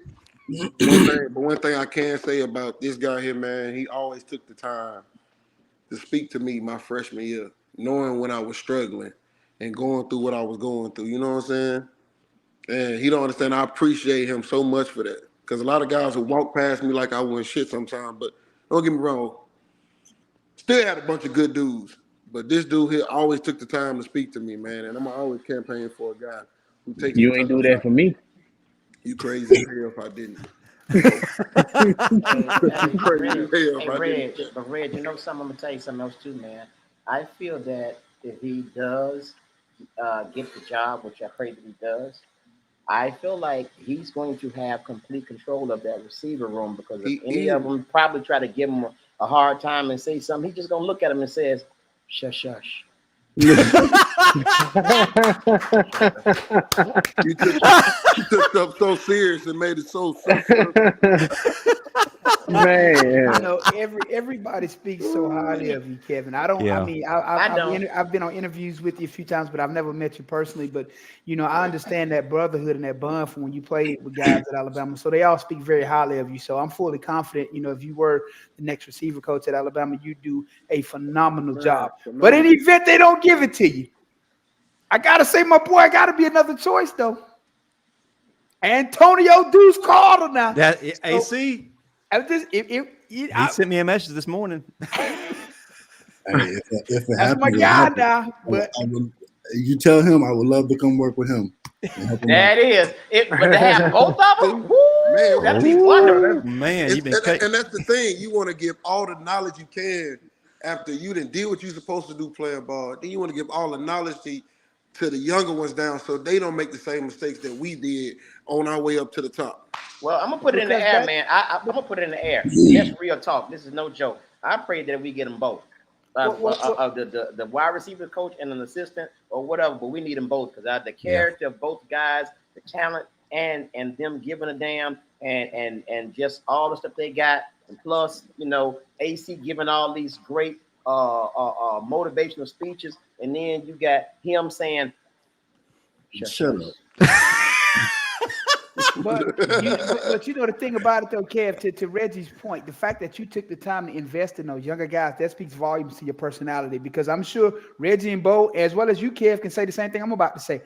But one thing I can say about this guy here, man, he always took the time to speak to me my freshman year, knowing when I was struggling and going through what I was going through. You know what I'm saying? And he don't understand. I appreciate him so much for that. Because a lot of guys will walk past me like I wasn't shit sometimes. But don't get me wrong. Still had a bunch of good dudes. But this dude here always took the time to speak to me, man. And I'm always campaigning for a guy who takes You ain't do that for me. You crazy as hell if I didn't. Red, you know something? I'm gonna tell you something else too, man. I feel that if he does get the job, which I pray that he does, I feel like he's going to have complete control of that receiver room because if any of them probably try to give him a hard time and say something, he's just gonna look at him and says, "Shush, shush." You took stuff so serious and made it so simple. Man, I know everybody speaks so highly of you, Kevin. I don't. Yeah. I mean, I've been on interviews with you a few times, but I've never met you personally. But I understand that brotherhood and that bond from when you played with guys at Alabama. So they all speak very highly of you. So I'm fully confident. If you were the next receiver coach at Alabama, you do a phenomenal job. But in the event they don't give it to you, I gotta say, my boy, I gotta be another choice though. Antonio Deuce Carter now. That AC. He Sent me a message this morning. Hey, if it That's happens, my it guy happens. now. But You tell him I would love to come work with him. That is it. But to have both of them, Man, that'd be wonderful. Man, you've been and that's the thing. You want to give all the knowledge you can after you didn't do what you're supposed to do playing ball. Then you want to give all the knowledge to the younger ones down so they don't make the same mistakes that we did on our way up to the top. Well, I'm gonna put it in the air, man. I'm gonna put it in the air. That's real talk. This is no joke. I pray that we get them both. The wide receiver coach and an assistant or whatever, but we need them both because the character of both guys, the talent, and them giving a damn, and just all the stuff they got, and plus AC giving all these great motivational speeches, and then you got him saying, "Shut up." But the thing about it though, Kev, to Reggie's point, the fact that you took the time to invest in those younger guys, that speaks volumes to your personality. Because I'm sure Reggie and Bo, as well as you, Kev, can say the same thing I'm about to say.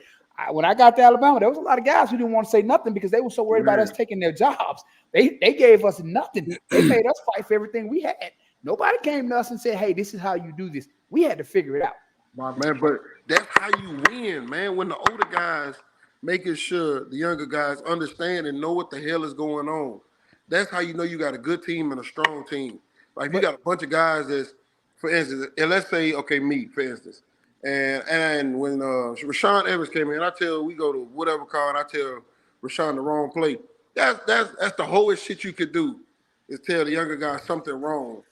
When I got to Alabama, there was a lot of guys who didn't want to say nothing because they were so worried about us taking their jobs. They gave us nothing. They made us fight for everything we had. Nobody came to us and said, hey, this is how you do this. We had to figure it out. Man, but that's how you win, man. When the older guys making sure the younger guys understand and know what the hell is going on. That's how you know you got a good team and a strong team. Like if you got a bunch of guys that's, for instance, and let's say, okay, me, for instance. And when Rashawn Evans came in, we go to whatever car and I tell Rashawn the wrong play. That's the wholest shit you could do is tell the younger guy something wrong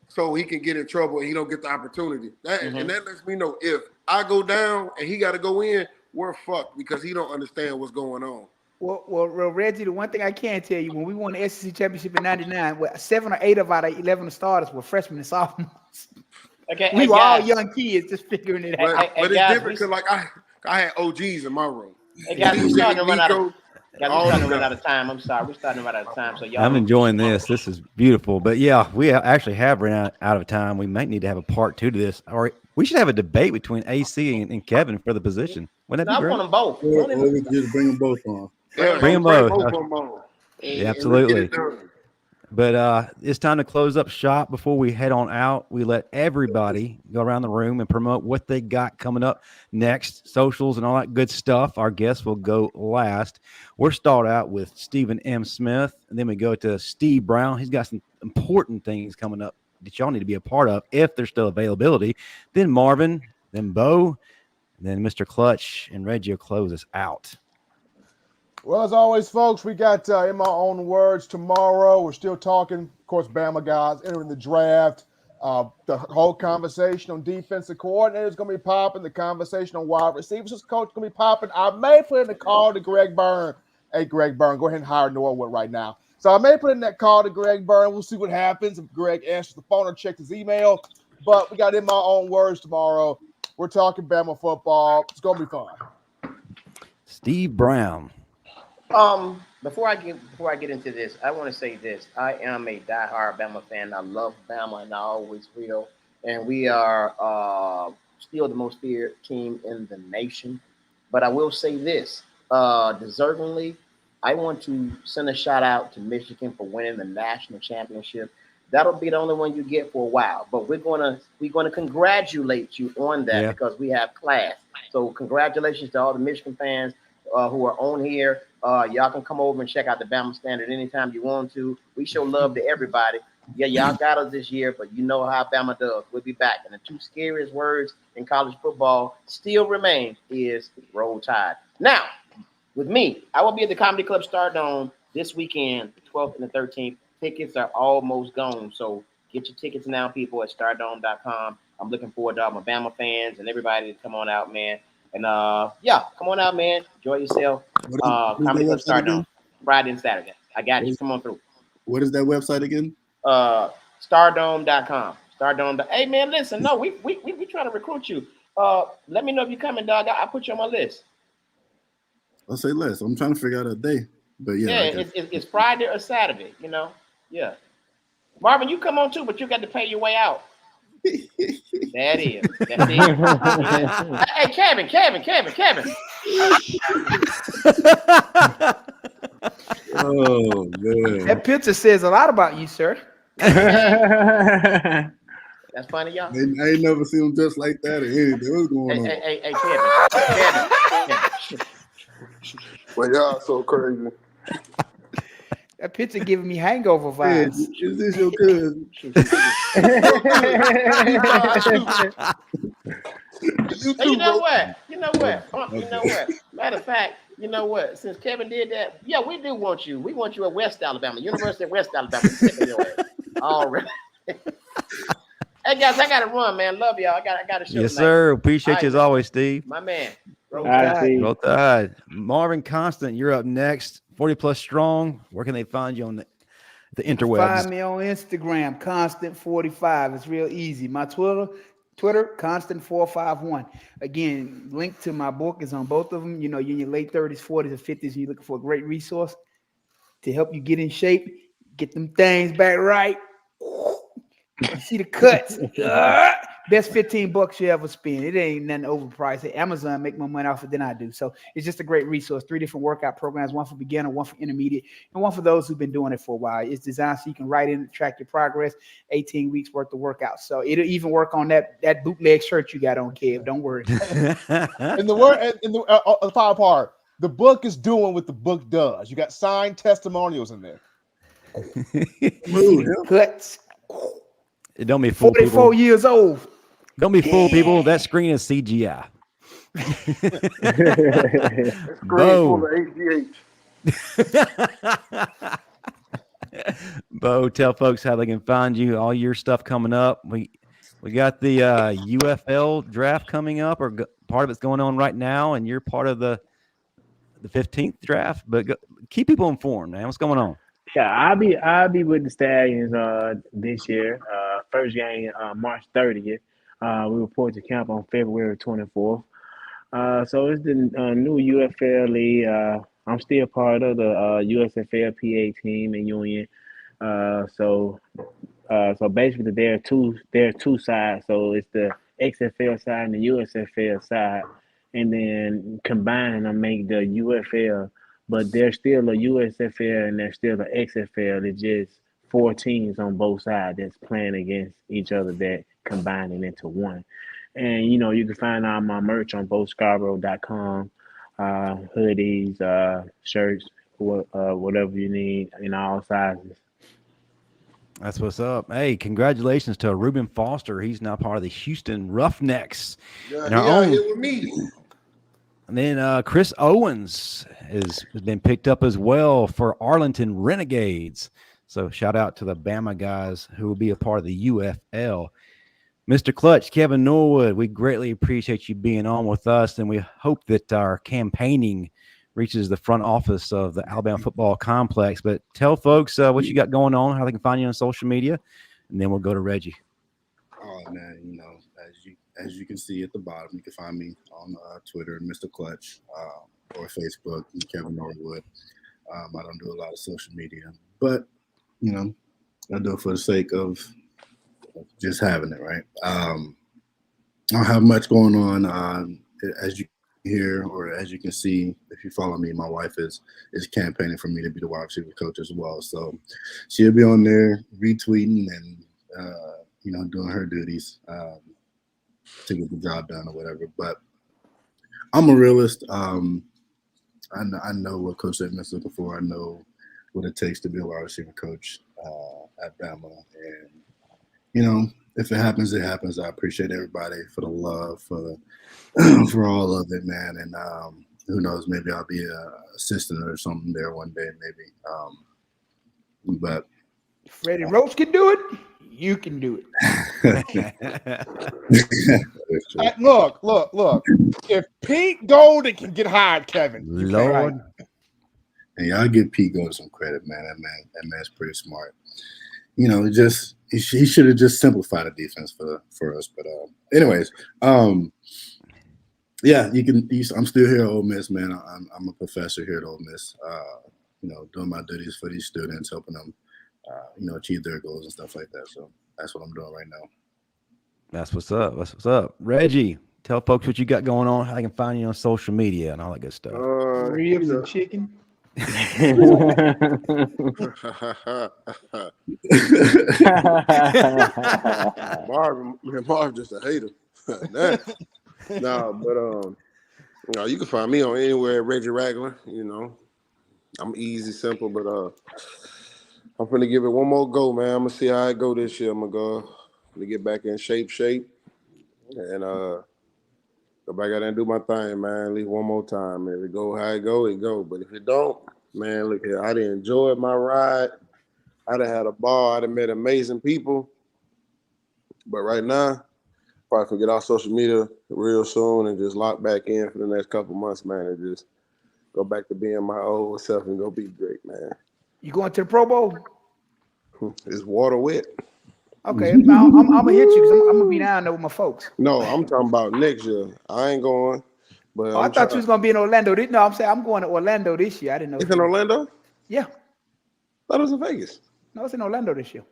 so he can get in trouble and he don't get the opportunity. And that lets me know if I go down and he got to go in, we're fucked because he don't understand what's going on. Well, Reggie, the one thing I can tell you, when we won the SEC championship in '99, 7 or 8 of our 11 starters were freshmen and sophomores. Okay, we were all young kids just figuring it out. But it's different because like I had OGs in my room. Hey guys, we're starting to run out of time. I'm sorry, we're starting to run out of time. So y'all, I'm enjoying this. This is beautiful. But yeah, we actually have run out of time. We might need to have a part 2 to this, or we should have a debate between AC and Kevin for the position. Wouldn't that be great? I want them both. Or we just bring them both on. Yeah, bring them both. Yeah, absolutely. But it's time to close up shop. Before we head on out, we let everybody go around the room and promote what they got coming up next, socials and all that good stuff. Our guests will go last. We'll start out with Stephen M. Smith, and then we go to Steve Brown. He's got some important things coming up that y'all need to be a part of if there's still availability. Then Marvin, then Bo, and then Mr. Clutch and Reggie will close us out. Well, as always, folks, we got, in my own words, tomorrow. We're still talking, of course, Bama guys entering the draft. The whole conversation on defensive coordinators is going to be popping. The conversation on wide receivers is going to be popping. I may put in a call to Greg Byrne. Hey, Greg Byrne, go ahead and hire Norwood right now. So I may put in that call to Greg Byrne. We'll see what happens if Greg answers the phone or checks his email. But we got in my own words tomorrow. We're talking Bama football. It's going to be fun. Steve Brown. Before I get into this, I want to say this. I am a diehard Bama fan. I love Bama, and I always will. And we are still the most feared team in the nation. But I will say this, deservingly, I want to send a shout out to Michigan for winning the national championship. That'll be the only one you get for a while. But we're gonna congratulate you on that because we have class. So congratulations to all the Michigan fans who are on here. Y'all can come over and check out the Bama Standard anytime you want to. We show love to everybody. Yeah, y'all got us this year, but you know how Bama does. We'll be back. And the 2 scariest words in college football still remain is roll tide. Now, with me, I will be at the Comedy Club Stardome this weekend, the 12th and the 13th. Tickets are almost gone, so get your tickets now, people, at stardome.com. I'm looking forward to all my Bama fans and everybody to come on out, man. And come on out, man. Enjoy yourself. Comedy Club Stardome, Friday and Saturday. I got you. Come on through. What is that website again? Stardome.com. Stardome. Hey, man, listen. No, we trying to recruit you. Let me know if you're coming, dog. I put you on my list. I'll say less. I'm trying to figure out a day. But it's Friday or Saturday, you know? Yeah. Marvin, you come on too, but you got to pay your way out. That is. That's it. Yeah. Hey, Kevin. Oh, man. That picture says a lot about you, sir. That's funny, y'all. I ain't never seen him just like that or anything. What's going on? Hey, Kevin. Well, y'all so crazy. That picture giving me hangover vibes. Is this your cousin? You know what? Matter of fact, you know what? Since Kevin did that, yeah, we do want you. We want you at West Alabama, University of West Alabama. All right. Hey guys, I gotta run, man. Love y'all. I gotta show. Yes, sir. Appreciate you as always, Steve. My man. Roll Tide. Marvin Constant, you're up next. 40 plus strong. Where can they find you on the interwebs? Find me on Instagram, Constant45. It's real easy. My Twitter, Constant451. Again, link to my book is on both of them. You know, you're in your late 30s, 40s, or 50s, and you're looking for a great resource to help you get in shape, get them things back right. You see the cuts. Best $15 you ever spend. It ain't nothing overpriced. Amazon make more money off it than I do. So it's just a great resource. 3 different workout programs, one for beginner, one for intermediate, and one for those who've been doing it for a while. It's designed so you can write in and track your progress, 18 weeks worth of workouts. So it'll even work on that bootleg shirt you got on, Kev. Don't worry. And the final part, the book is doing what the book does. You got signed testimonials in there. Cuts. It don't be fool 44 people. years old. Don't be fool people. That screen is CGI. Bo. Bo, tell folks how they can find you. All your stuff coming up. We got the UFL draft coming up, or part of it's going on right now, and you're part of the 15th draft. But keep people informed, man. What's going on? Yeah, I'll be with the Stallions this year. First game March 30th. We report to camp on February 24th. So it's the new UFL league. I'm still part of the USFL PA team and union. So basically there are two sides. So it's the XFL side and the USFL side, and then combining them make the UFL. But there's still a USFL and there's still a XFL. It's just 4 teams on both sides that's playing against each other that combining into one. And, you can find all my merch on bothscarborough.com, hoodies, shirts, whatever you need in all sizes. That's what's up. Hey, congratulations to Reuben Foster. He's now part of the Houston Roughnecks. Yeah, he out here with me. And then Chris Owens has been picked up as well for Arlington Renegades. So shout out to the Bama guys who will be a part of the UFL. Mr. Clutch, Kevin Norwood, we greatly appreciate you being on with us, and we hope that our campaigning reaches the front office of the Alabama Football Complex. But tell folks what you got going on, how they can find you on social media, and then we'll go to Reggie. Oh, man, as you can see at the bottom, you can find me on Twitter, Mr. Clutch, or Facebook, Kevin Norwood. I don't do a lot of social media, but, I do it for the sake of just having it, right? I don't have much going on. As you hear, or as you can see, if you follow me, my wife is campaigning for me to be the wide receiver coach as well. So she'll be on there retweeting and, doing her duties to get the job done or whatever. But I'm a realist. I know what Coach Saban is looking for. I know what it takes to be a wide receiver coach at Bama. And, if it happens, it happens. I appreciate everybody for the love, for all of it, man. And who knows, maybe I'll be an assistant or something there one day, maybe. But Freddie Roach can do it. You can do it. Look. If Pete Golden can get hired, Kevin, Lord. And y'all give Pete Golden some credit, man. That man's pretty smart. He should have just simplified the defense for us. But anyways, yeah, I'm still here at Ole Miss, man. I'm a professor here at Ole Miss. Doing my duties for these students, helping them, achieve their goals and stuff like that. So that's what I'm doing right now. That's what's up. Reggie, tell folks what you got going on, how they can find you on social media and all that good stuff. Ribs and chicken. Marv just a hater. But you can find me on anywhere at Reggie Ragland. I'm easy, simple, but I'm gonna give it one more go, man. I'm gonna see how I go this year. I'm gonna get back in shape, and go back out there and do my thing, man. At least one more time. If it go how it go. But if it don't, man, look here. I done enjoyed my ride. I done had a ball. I done met amazing people. But right now, probably can get off social media real soon and just lock back in for the next couple months, man, and just go back to being my old self and go be great, man. You going to the Pro Bowl? It's water wet. Okay, I'm gonna hit you because I'm gonna be down there with my folks. No, I'm talking about next year. I ain't going. But I thought you was gonna be in Orlando. No, I'm saying I'm going to Orlando this year. I didn't know. It's in Orlando? Yeah. Thought it was in Vegas. No, it's in Orlando this year.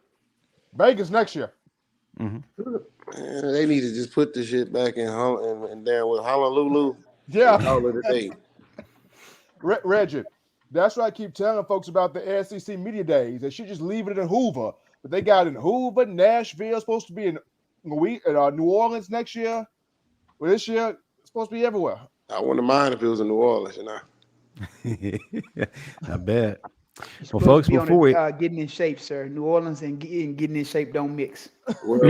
Vegas next year. Mhm. Man, they need to just put the shit back in and down with Honolulu. Yeah. And call it a day. Reggie, that's what I keep telling folks about the SEC media days. They should just leave it in Hoover. But they got in Hoover, Nashville, supposed to be in New Orleans next year. Well, this year, it's supposed to be everywhere. I wouldn't mind if it was in New Orleans, I bet. Well, Supposed folks, to be on before we getting in shape, sir. New Orleans and getting in shape don't mix. Well,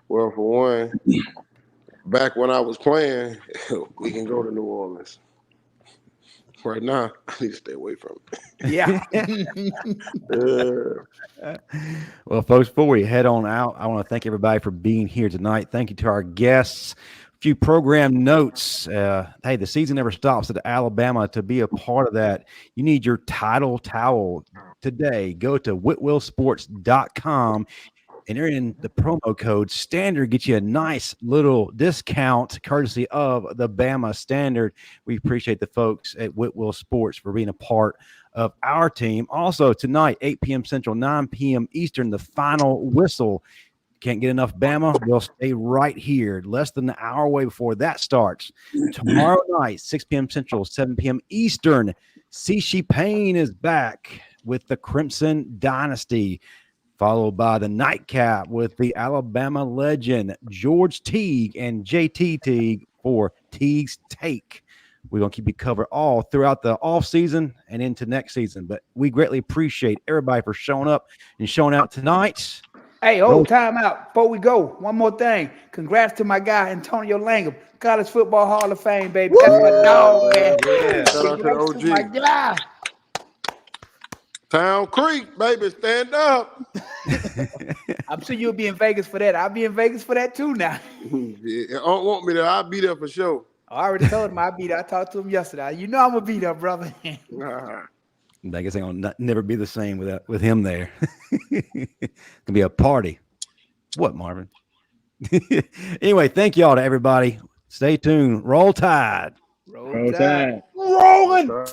for one, back when I was playing, we can go to New Orleans. Right now, I need to stay away from it. Yeah. Well, folks, before we head on out, I want to thank everybody for being here tonight. Thank you to our guests. A few program notes. Hey, the season never stops at Alabama. To be a part of that, you need your title towel today. Go to whitwellsports.com. and enter in the promo code Standard, get you a nice little discount courtesy of the Bama Standard. We appreciate the folks at Whitwell Sports for being a part of our team. Also, tonight, 8 p.m. Central, 9 p.m. Eastern, the final whistle. Can't get enough Bama? We'll stay right here, less than an hour away before that starts. Tomorrow night, 6 p.m. Central, 7 p.m. Eastern, Cici Payne is back with the Crimson Dynasty, followed by the nightcap with the Alabama legend George Teague and JT Teague for Teague's Take. We're going to keep you covered all throughout the offseason and into next season. But we greatly appreciate everybody for showing up and showing out tonight. Hey, hold time out. Before we go, one more thing. Congrats to my guy, Antonio Langham, College Football Hall of Fame, baby. That's my dog, man. Yeah, shout out to the Congrats to my OG. guy. Town Creek, baby, stand up. I'm sure you'll be in Vegas for that. I'll be in Vegas for that too now. Yeah, don't want me there. I'll be there for sure. I already told him I'll be there. I talked to him yesterday. You know I'm going to be there, brother. Vegas ain't gonna never be the same with him there. It's gonna be a party. What, Marvin? Anyway, thank y'all to everybody. Stay tuned. Roll Tide. Roll Tide. Tide. Rolling.